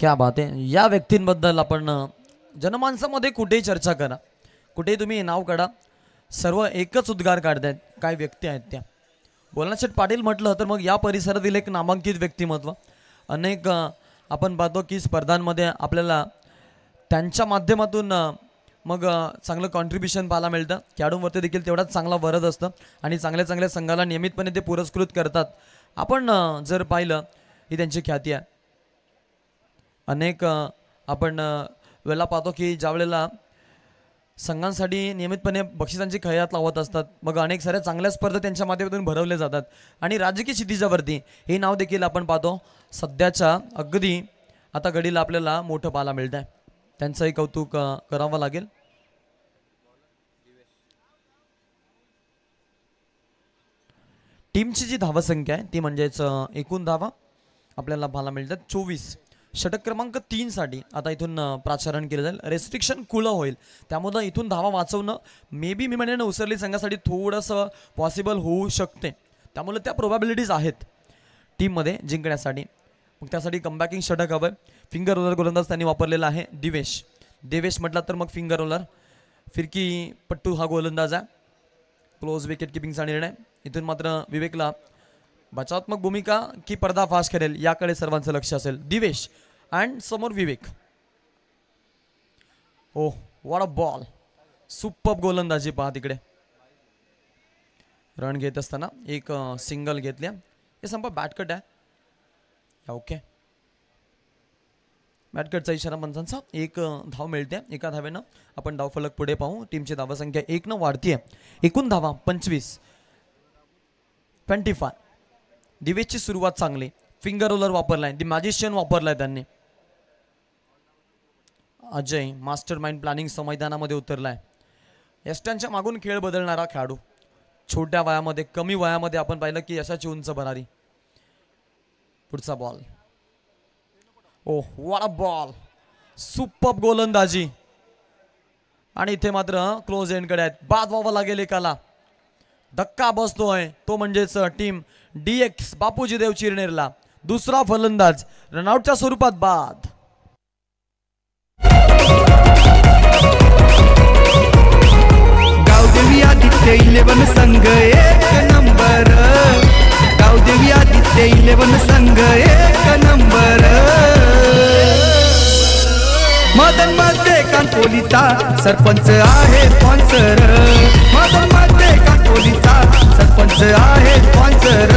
क्या बात आहे. या व्यक्तींबद्दल आपण जनमानसामध्ये कुठेही चर्चा करा, कुठेही तुम्ही नाव काढा, सर्व एकच उद्गार काढतायत. काय व्यक्ती आहेत त्या. बोलनाशेठ पाटील म्हटलं तर मग या परिसरातील एक नामांकित व्यक्तिमत्व. अनेक आपण पाहतो की स्पर्धांमध्ये आपल्याला त्यांच्या माध्यमातून मग चांगलं कॉन्ट्रीब्युशन पाहायला मिळतं. खेळाडूंवरती देखील तेवढाच चांगला वरद असतं, आणि चांगल्या चांगल्या संघाला नियमितपणे ते पुरस्कृत करतात. आपण जर पाहिलं ही त्यांची ख्याती आहे. अनेक आपण वेळेला पाहतो की ज्या वेळेला संघांसाठी नियमितपणे बक्षिसांची खयात लावत असतात, मग अनेक साऱ्या चांगल्या स्पर्धा त्यांच्या माध्यमातून भरवल्या जातात. आणि राजकीय क्षितिजावरती हे नाव देखील आपण पाहतो सध्याच्या अगदी आता घडीला आपल्याला मोठं पाहायला मिळत आहे. त्यांचंही कौतुक करावं लागेल. टीमची जी धावसंख्या आहे ती म्हणजेच एकूण धावा आपल्याला पाहायला मिळतात 24. षटक क्रमांक 3 साठी आता इथून प्राचारण केलं जाईल. रेस्ट्रिक्शन खुलं होईल, त्यामुळे इथून धावा वाचवणं मे बी मी म्हणेन उसरली संघासाठी थोडंसं पॉसिबल होऊ शकते. त्यामुळे त्या प्रोबॅबिलिटीज आहेत टीममध्ये जिंकण्यासाठी. मग त्यासाठी कमबॅकिंग षटक हवं. फिंगर रोलर गोलंदाज त्यांनी वापरलेला आहे देवेश म्हटला तर मग फिंगर रोलर. फिरकी पट्टू हा गोलंदाज आहे. क्लोज विकेट किपिंगचा निर्णय. इथून मात्र विवेकला बचावात्मक भूमिका की पर्दाफाश करेल याकडे सर्वांचं लक्ष असेल. दिवेश अँड समोर विवेक. ओ व्हॉट अ बॉल. सुपर्ब गोलंदाजी पहा तिकडे. रन घेत असताना एक सिंगल घेतल्या. हे संपा बॅटकट आहे. ओके बॅटकटचा इशारा पंचांचा. एक धाव मिळते. एका धावेनं आपण धावफलक पुढे पाहू. टीमची धावसंख्या 1 न वाढतीये. एकूण धावा 25. दिवेशची सुरुवात चांगली. फिंगर रोलर वापरलाय. दी मॅजिशियन वापरलाय त्यांनी. अजय मास्टर माइंड प्लॅनिंग मैदानामध्ये उतरलाय. यष्ट्यांच्या मागून खेळ बदलणारा खेळाडू. छोट्या वयामध्ये कमी वयामध्ये आपण पाहिलं की यशाची उंच भरारी. पुढचा ball. Oh what a ball. Superb गोलंदाजी. आणि इथे मात्र क्लोज एंडकडे आहेत. बाद व्हावं लागेल एकाला. धक्का बसतोय तो म्हणजेच टीम DX बापूजी देव चिरनेरला. दुसरा फलंदाज रनआउटच्या स्वरूपात बाद. गावदेवी आदित्य 11 संघ 1 नंबर. गावदेवी आदित्य 11 संघ 1 नंबर. मदन मध्ये कानपोलीचा सरपंच आहे स्पॉन्सर. मदन मध्ये कानपोलीचा सरपंच आहे स्पॉन्सर.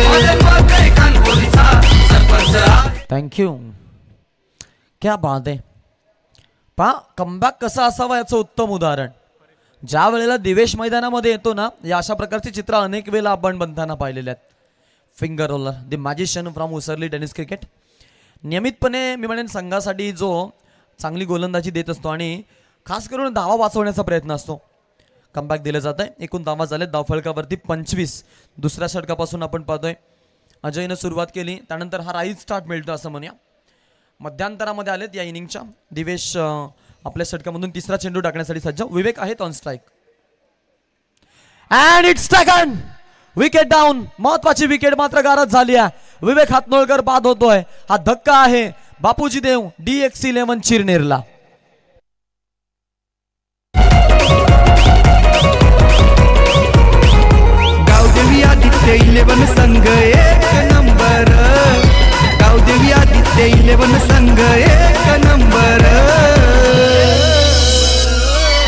मदन मध्ये कानपोलीचा सरपंच आहे. थँक्यू. क्या बात आहे. पहा कमबॅक कसा असावा याचं उत्तम उदाहरण. ज्या वेळेला दिवेश मैदानामध्ये येतो ना या अशा प्रकारची चित्र अनेक वेळेला आपण बनताना पाहिलेले आहेत. Finger roller the magician from Usarli tennis cricket. नियमितपणे मी म्हणेन संघासाठी जो चांगली गोलंदाजी देत असतो आणि खास करून धावा वाचवण्याचा प्रयत्न असतो. कमबॅक दिलं जात आहे. एकूण धावा झाले धावफलकावरती 25. दुसऱ्या षटकापासून आपण पाहतोय अजयनं सुरुवात केली. त्यानंतर हा राईट स्टार्ट मिळतो असं म्हणूया. मध्यांतरामध्ये आलेत या इनिंगच्या. दिवेश आपल्या षटकामधून तिसरा चेंडू टाकण्यासाठी सज्ज. विवेक आहेत on strike. And it's taken. Wicket down. महत्वाची विकेट मात्र गारद झाली आहे. विवेक हातनोळकर बाद होतोय. हा धक्का आहे बापूजी देव DX 11 चिरनेरला. गावदेवी आदित्य 11 संघ 1 नंबर. गावदेवी आदित्य 11 संघ 1 नंबर.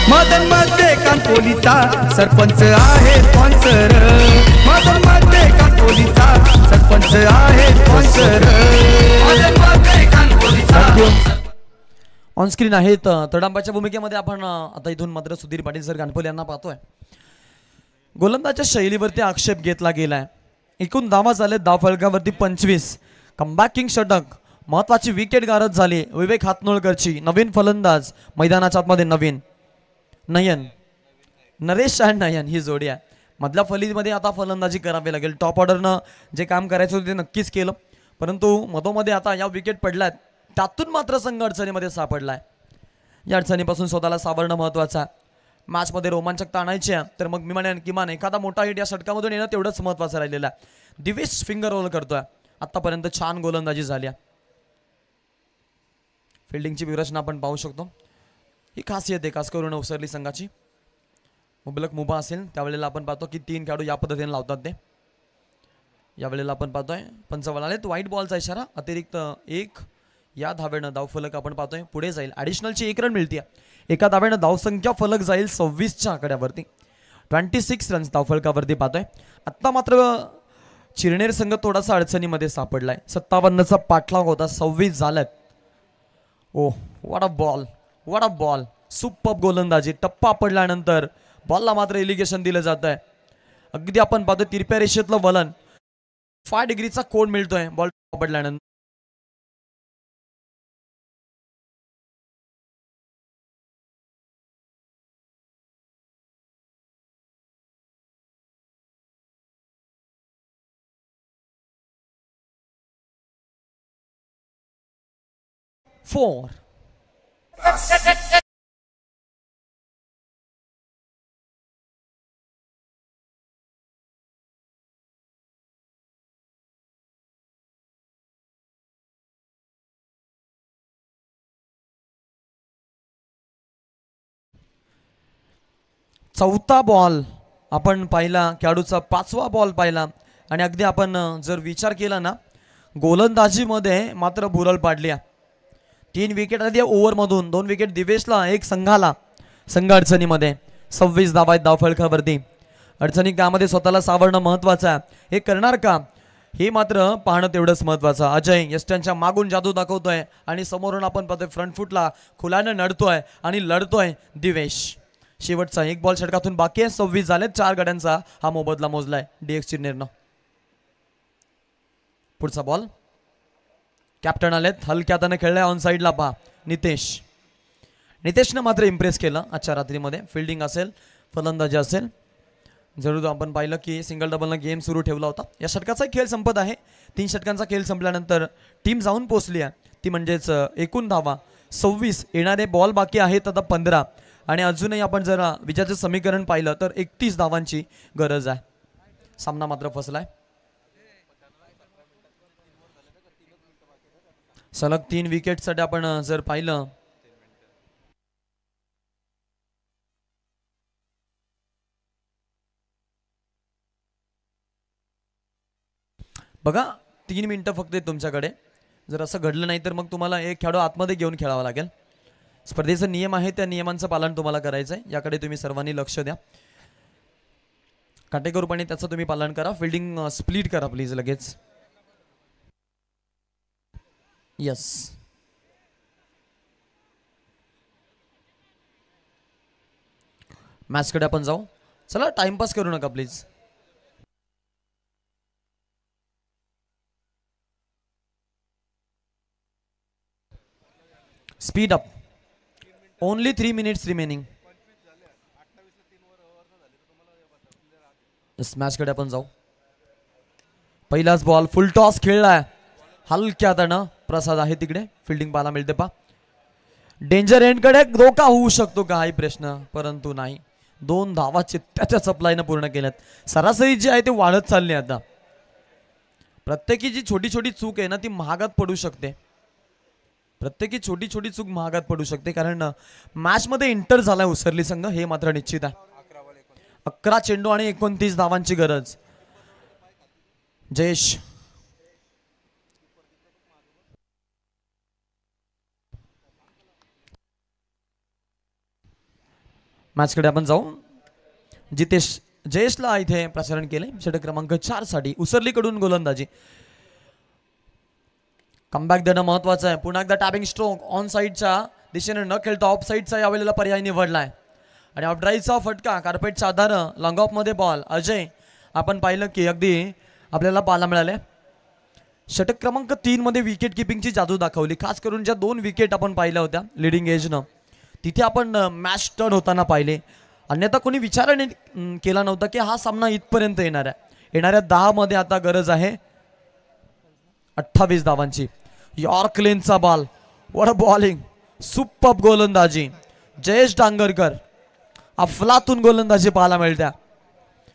मदन मध्ये कानपोलीचा सरपंच आहे स्पॉन्सर. मदन मध्ये कानपोलीचा सरपंच आहे स्पॉन्सर. मदन मध्ये कानपोलीचा. ऑन स्क्रीन आहेत तडांबाच्या भूमिकेमध्ये आपण आता इथून मात्र सुधीर पाटील सर कानपोल यांना पाहतोय. गोलंदाजच्या शैलीवरती आक्षेप घेतला गेलाय. एकूण धावा झाले धावफलकावरती 25. कमबॅकिंग षटक. महत्वाची विकेट गारद झाली विवेक हातनोळकरची. नवीन फलंदाज मैदानाच्या आतमध्ये नवीन. नरेश अँड नयन ही जोडी आहे. मधल्या फलीमध्ये आता फलंदाजी करावी लागेल. टॉप ऑर्डरनं जे काम करायचं होतं ते नक्कीच केलं. परंतु मधोमध्ये आता या विकेट पडल्यात त्यातून मात्र संघ अडचणीमध्ये सापडलाय. या अडचणीपासून स्वतःला सावरणं महत्वाचं आहे. मॅचमध्ये रोमांचकता आणायची आहे तर मग मी म्हणेन किमान एखादा मोठा हिट या षटकामधून येणं तेवढंच महत्वाचं राहिलेलं आहे. दिवेश फिंगर रोल करतोय. आतापर्यंत छान गोलंदाजी झाली. फिल्डिंगची व्यूहरचना आपण पाहू शकतो. ही खासियत आहे खास करून उसरली संघाची. मुबलक मुभा असेल त्यावेळेला आपण पाहतो की 3 खेळाडू या पद्धतीने लावतात ते. यावेळेला आपण पाहतोय पंच वळालेत. व्हाईट बॉलचा इशारा. अतिरिक्त 1 या धावेनं धावफलक आपण पाहतोय पुढे जाईल. ॲडिशनलची 1 रन मिळते. एका धावेनं धावसंख्या फलक जाईल 26च्या आकड्यावरती. 26 रन्स धावफलकावरती पाहतोय. आत्ता मात्र चिरनेर संघ थोडासा अडचणीमध्ये सापडलाय. 57चा पाठलाग होता 26 झाल्यात. Oh what a ball. What a ball. Superb गोलंदाजी. टप्पा पडल्यानंतर बॉलला मात्र एलिगेशन दिलं जात आहे. अगदी आपण पाहतो तिरप्या रेषेतलं वलन. 5 डिग्रीचा कोड मिळतोय बॉल पडल्यानंतर. फोर. चौथा बॉल आपण पाहिला. खेळाडूचा 5वा बॉल पाहिला. आणि अगदी आपण जर विचार केला ना गोलंदाजीमध्ये मात्र भुरळ पाडली आहे. 3 विकेट आधी ओव्हरमधून 2 विकेट दिवेशला, 1 संघाला. संघ अडचणीमध्ये 26 धावा आहेत धावफलकावरती. अडचणी कामध्ये स्वतःला सावरणं महत्वाचं आहे. हे करणार का हे मात्र पाहणं तेवढंच महत्वाचं. अजय यष्ट्यांच्या मागून जादू दाखवतोय आणि समोरून आपण पाहतोय फ्रंट फुटला खुलानं नडतोय आणि लढतोय दिवेश. शेवटचा 1 बॉल षटकातून बाकी आहे. 26 झालेत. 4 गड्यांचा हा मोबदला मोजलाय डीएक्स चिरनेरनं. पुढचा बॉल कॅप्टन आलेत. हलक्या हाताने खेळलाय ऑन साईडला पहा नितेशनं मात्र इम्प्रेस केलं आजच्या रात्रीमध्ये. फिल्डिंग असेल फलंदाजी असेल जरूर आपण पाहिलं की सिंगल डबलनं गेम सुरू ठेवला होता. या षटकाचा खेळ संपत आहे. 3 षटकांचा खेळ संपल्यानंतर टीम जाऊन पोहोचली आहे ती म्हणजेच एकूण धावा 26. येणारे बॉल बाकी आहेत आता 15 आणि अजूनही आपण जर विजयाचं समीकरण पाहिलं तर 31 धावांची गरज आहे. सामना मात्र फसलाय. सलग 3 विकेटसाठी आपण जर पाहिलं बघा 3 मिनिटं फक्त तुमच्याकडे. जर असं घडलं नाही तर मग तुम्हाला एक खेळाडू आतमध्ये घेऊन खेळावा लागेल. स्पर्धेचा नियम आहे त्या नियमांचं पालन तुम्हाला करायचं आहे. याकडे तुम्ही सर्वांनी लक्ष द्या. काटेकोरपणे त्याचं तुम्ही पालन करा. फिल्डिंग स्प्लिट करा प्लीज लगेच. यस मॅचकडे आपण जाऊ. चला टाइमपास करू नका please. Speed up. Only 3 minutes remaining. मॅचकडे आपण जाऊ. पहिलाच बॉल फुल टॉस खेळलाय. हलक्या हातानं प्रसाद आहे तिकडे. फिल्डिंग पाहायला मिळते पा. डेंजर एंडकडे धोका होऊ शकतो का हाही प्रश्न परंतु नाही. 2 धावा चित्त्याच्या सप्लायनं पूर्ण केल्यात. सरासरी जी आहे ते वाढत चालली आता. प्रत्येकी जी छोटी छोटी चूक आहे ना ती महागात पडू शकते. प्रत्येकी छोटी छोटी चूक महागात पडू शकते कारण मॅच मध्ये इंटर झालाय उसरली संघ हे मात्र निश्चित आहे. 11 चेंडू आणि 29 धावांची गरज. जयेश मॅचकडे आपण जाऊ. जयेशला इथे प्रसारण केले षटक क्रमांक 4 साठी. उसरलीकडून गोलंदाजी. कमबॅक देणं महत्वाचं आहे. पुन्हा एकदा टॅपिंग स्ट्रोक ऑन साईडच्या दिशेने न खेळता ऑफ साईडचा यावेळेला पर्याय निवडलाय आणि ऑफ ड्राईव्हचा फटका कार्पेटच्या आधार लॉंग ऑफ मध्ये बॉल. अजय आपण पाहिलं की अगदी आपल्याला पाहायला मिळाले. षटक क्रमांक 3 मध्ये विकेट किपिंगची जादू दाखवली. खास करून ज्या 2 विकेट आपण पाहिल्या होत्या लिडिंग एजनं तिथे आपण मॅच टर्न होताना पाहिले. अन्यथा कोणी विचार केला नव्हता की हा सामना इथपर्यंत येणार आहे. येणाऱ्या 10 मध्ये आता गरज आहे 28 धावांची. यॉर्क लेनचा ball. What a bowling. Superb गोलंदाजी. जयेश डांगरकर अफलातून गोलंदाजी पाहायला मिळत्या.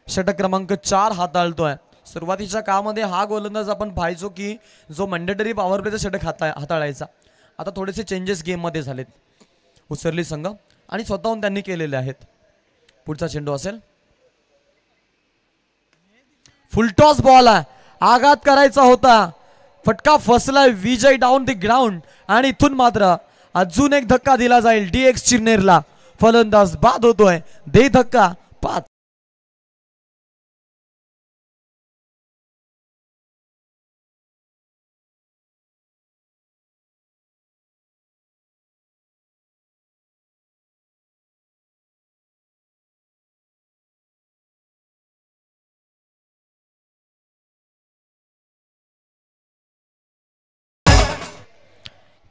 षटक क्रमांक 4 हाताळतोय. सुरुवातीच्या काळामध्ये हा गोलंदाज आपण पाहायचो की जो मॅन्डेटरी पॉवर प्लेचं षटक हाताळायचा. आता थोडेसे चेंजेस गेम मध्ये झालेत उसरली संघ आणि स्वतःहून त्यांनी केलेले आहेत. पुढचा चेंडू असेल. फुलटॉस बॉल आहे. आघात करायचा होता. फटका फसलाय. विजय डाऊन द ग्राउंड आणि इथून मात्र अजून एक धक्का दिला जाईल डीएक्स चिरनेरला. फलंदाज बाद होतोय. दे धक्का 5.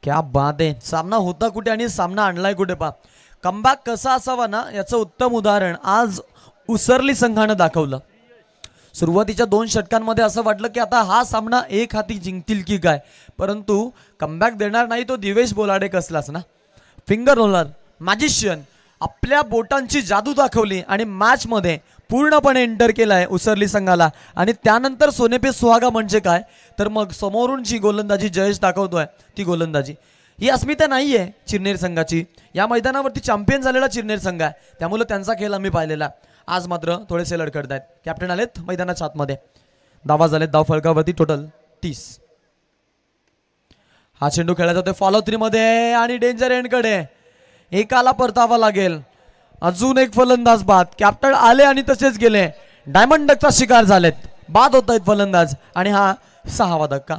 क्या बात आहे. सामना होता कुठे आणि सामना आणलाय कुठे पा. कमबॅक कसा असावा ना याचं उत्तम उदाहरण आज उसरली संघानं दाखवलं. सुरुवातीच्या 2 षटकांमध्ये असं वाटलं की आता हा सामना एक हाती जिंकतील की काय परंतु कमबॅक देणार नाही तो दिवेश बोलाडे कसलाच ना. फिंगर रोलर मॅजिशियन आपल्या बोटांची जादू दाखवली आणि मॅच मध्ये पूर्णपणे एंटर केलाय उसरली संघाला. आणि त्यानंतर सोनेपे सुहागा म्हणजे काय तर मग समोरून जी गोलंदाजी जयेश दाखवतोय ती गोलंदाजी ही अस्मिता नाहीये चिरनेर संघाची. या मैदानावरती चॅम्पियन झालेला चिरनेर संघ आहे त्यामुळे त्यांचा खेळ आम्ही पाहिलेला. आज मात्र थोडेसे लडखडत आहेत. कॅप्टन आलेत मैदानाच्या आतमध्ये. धावा झाले धाव फलकावरती टोटल 30. हा चेंडू खेळला जातोय फॉलो 3 मध्ये आणि डेंजर एंडकडे एकाला परतावा लागेल. अजून एक फलंदाज बाद. कॅप्टन आले आणि तसेच गेले. डायमंड डकचा शिकार झालेत. बाद होत आहेत फलंदाज आणि हा 6वा धक्का.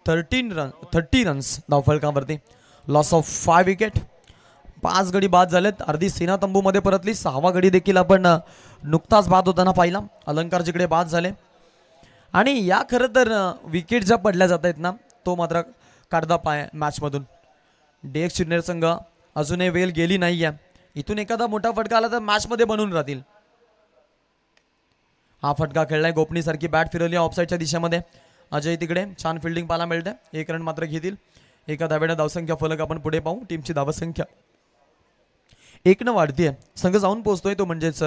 थर्टी रन्स धावफलकावरती. Loss of 5 wicket. 5 गडी बाद झालेत. अर्धी सेना तंबूमध्ये परतली. 6वा गडी देखील आपण नुकताच बाद होताना पाहिला. अलंकार जिकडे बाद झाले आणि या खरं तर विकेट ज्या पडल्या जात आहेत ना तो मात्र काढदा पाय मॅचमधून. DX चिरनेर संघ अजूनही वेल गेली नाही आहे. इथून एखादा मोठा फटका आला तर मॅचमध्ये बनून राहतील. हा फटका खेळलाय. गोपनीसारखी बॅट फिरवली ऑफसाईडच्या दिशेमध्ये. अजय तिकडे छान फिल्डिंग पाहायला मिळते. 1 रन मात्र घेतील. एका धावेने धावसंख्या फलक आपण पुढे पाहू. टीमची धावसंख्या 1 न वाढतीये. संघ जाऊन पोहोचतोय तो म्हणजेच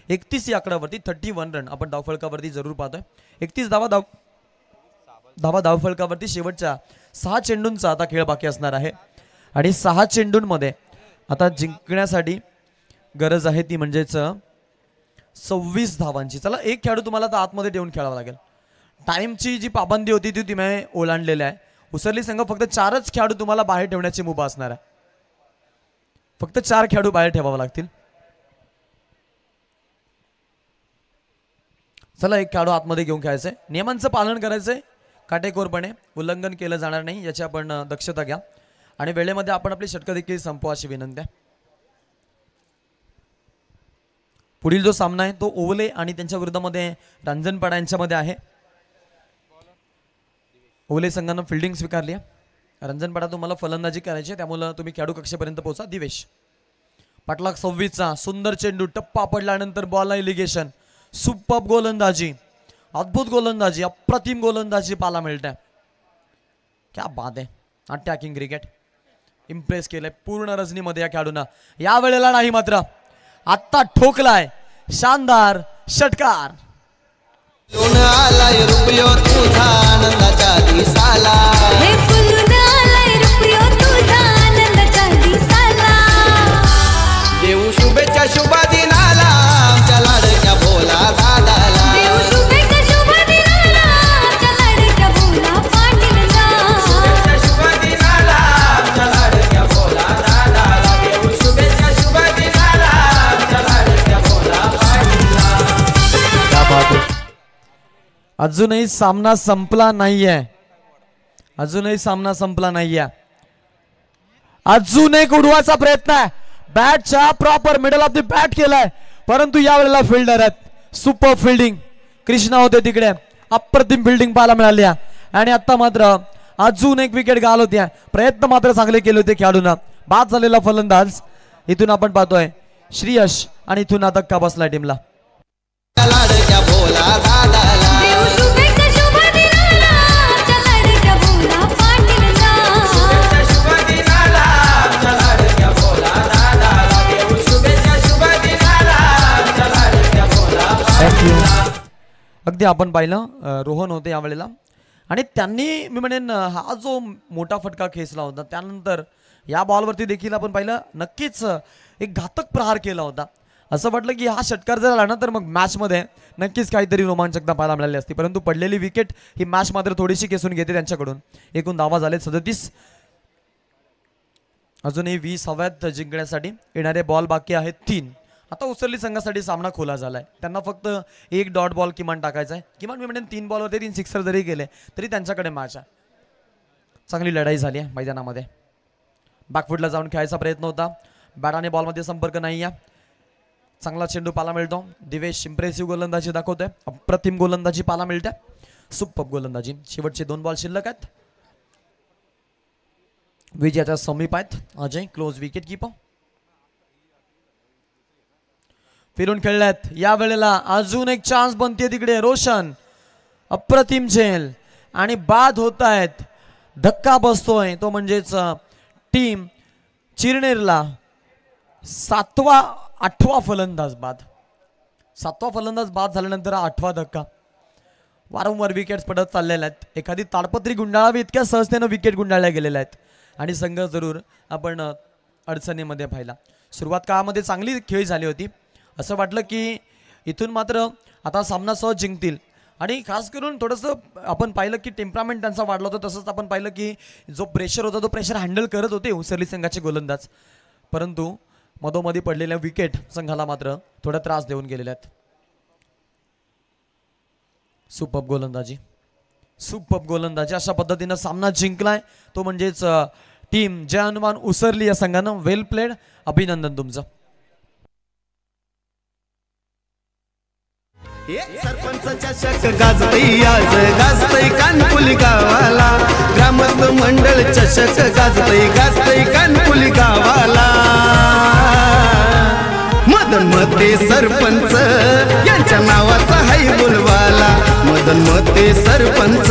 31 या आकड्यावरती. 31 रन आपण धावफलकावरती जरूर पाहतोय. 31 धावा धावफलकावरती. शेवटच्या 6 चेंडूंचा आता खेळ बाकी असणार आहे आणि 6 चेंडूंमध्ये आता जिंकण्यासाठी गरज आहे ती म्हणजेच 26 धावांची. चला एक खेळाडू तुम्हाला आता आतमध्ये ठेवून खेळावा लागेल. टाइमची जी पाबंदी होती ती तुम्ही ओलांडलेली आहे. उसरली संघ फक्त 4च खेळाडू तुम्हाला बाहेर ठेवण्याची मुभा असणार आहे. फक्त 4 खेळाडू बाहेर ठेवावे लागतील. चला एक खेळाडू आतमध्ये घेऊन खेळायचंय. नियमांचं पालन करायचंय काटेकोरपणे. उल्लंघन केलं जाणार नाही याची आपण दक्षता घ्या आणि वेळेमध्ये आपण आपली षटकं देखील संपवा अशी विनंती आहे. पुढील जो सामना आहे तो ओवले आणि त्यांच्या विरोधामध्ये रांजणपाडा यांच्यामध्ये आहे. ओवले संघानं फिल्डिंग स्वीकारली आहे. रांजणपाडा तुम्हाला फलंदाजी करायची त्यामुळे तुम्ही खेळाडू कक्षेपर्यंत पोहोचा. दिवेश पाटलाक 26चा सुंदर चेंडू. टप्पा पडल्यानंतर बॉल इलिगेशन. सुपर गोलंदाजी. अद्भुत गोलंदाजी. अप्रतिम गोलंदाजी पाहायला मिळते. क्या बात आहे. अटॅकिंग क्रिकेट इम्प्रेस केलंय पूर्ण रजनीमध्ये या खेळाडूंना. या वेळेला नाही मात्र आत्ता ठोकलाय शानदार षटकार. फुलून आलाय रुपयो तुझा आनंदाच्या दिसाला. हे फुलून आलाय रुपयो तुझा आनंदाच्या दिसाला. देऊ शुभेच्छा शुभ दिनाला आमच्या लाडक्या भोला दादाला. देऊ शुभेच्छा शुभ दिनाला आमच्या लाडक्या भोला पाटीलला. शुभेच्छा शुभ दिनाला आमच्या लाडक्या भोला दादाला. देऊ शुभेच्छा शुभ दिनाला आमच्या लाडक्या भोला पाटीलला. क्या बात आहे. अजूनही सामना संपला नाहीये. अजूनही सामना संपला नाहीये. अजून एक उडवाचा प्रयत्न आहे. बॅटच्या proper middle of the bat केलाय परंतु यावेळेला फिल्डर आहेत. Super fielding. कृष्णा होते तिकडे. अप्रतिम फिल्डिंग पाहायला मिळाली आणि आता मात्र अजून एक विकेट गाल होत्या. प्रयत्न मात्र चांगले केले होते खेळाडूंना. बाद झालेला फलंदाज इथून आपण पाहतोय श्रीयश आणि इथून धक्का बसला टीमला. लाडक्या भोला दादाला. देऊ शुभेच्छा शुभ दिनाला आमच्या लाडक्या भोला पाटीलला. शुभेच्छा शुभ दिनाला आमच्या लाडक्या भोला दादाला. देऊ शुभेच्छा शुभ दिनाला आमच्या लाडक्या भोला पाटीलला. अगदी आपण पाहिलं रोहन होते यावेळेला आणि त्यांनी मी म्हणेन हा जो मोठा फटका खेचला होता त्यानंतर या बॉलवरती देखील आपण पाहिलं नक्कीच एक घातक प्रहार केला होता. असं वाटलं की हा षटकार जर आला ना तर मग मॅचमध्ये नक्कीच काहीतरी रोमांचकता पाहायला मिळाली असती परंतु पडलेली विकेट ही मॅच मात्र थोडीशी केसून घेते त्यांच्याकडून. एकूण धावा झाले 37. अजूनही 20 हव्यात जिंकण्यासाठी. येणारे बॉल बाकी आहेत 3. आता उसरली संघासाठी सामना खुला झालाय. त्यांना फक्त 1 डॉट बॉल किमान टाकायचा आहे. किमान मी म्हणेन 3 बॉलवरती 3 सिक्सर जरी गेले तरी त्यांच्याकडे मॅच आहे. चांगली लढाई झाली आहे मैदानामध्ये. बॅकफुटला जाऊन खेळायचा प्रयत्न होता. बॅट आणि बॉलमध्ये संपर्क नाही आहे. चांगला चेंडू पाहायला मिळतो. दिवेश इम्प्रेसिव्ह गोलंदाजी दाखवतोय. अप्रतिम गोलंदाजी पाहायला मिळते. सुपर गोलंदाजी. शेवटचे 2 बॉल शिल्लक आहेत. विजयाच्या समीप आहेत. Ajay close wicket keeper. फिरून खेळल्यात. या वेळेला अजून एक चान्स बनते तिकडे. रोशन अप्रतिम झेल आणि बाद होत आहेत. धक्का बसतोय तो म्हणजेच टीम चिरनेरला 8वा फलंदाज बाद झाल्यानंतर 8वा धक्का. वारंवार विकेट्स पडत चाललेल्या आहेत. एखादी ताडपत्री गुंडाळावी इतक्या सहजतेनं विकेट गुंडाळल्या गेलेल्या आहेत आणि संघ जरूर आपण अडचणीमध्ये पाहिला. सुरुवात काळामध्ये चांगली खेळी झाली होती. असं वाटलं की इथून मात्र आता सामना सहज जिंकतील आणि खास करून थोडंसं आपण पाहिलं की टेम्परामेंट त्यांचा वाढला होता. तसंच आपण पाहिलं की जो प्रेशर होता तो प्रेशर हँडल करत होते उसरली संघाचे गोलंदाज. परंतु मधोमधी पडलेल्या विकेट संघाला मात्र थोडा त्रास देऊन गेलेल्या आहेत. सुपर्ब गोलंदाजी अशा पद्धतीनं सामना जिंकलाय तो म्हणजेच टीम जय हनुमान उसरली या संघानं. वेल प्लेड, अभिनंदन तुमचं. सरपंच चषक गाजतई आज गाजतई कानपुली गावाला. ग्रामस्थ मंडळ चषक गाजतई कानपुली गावाला. मदन मते सरपंच यांच्या नावाचा हाय बोलवाला. मदन मते सरपंच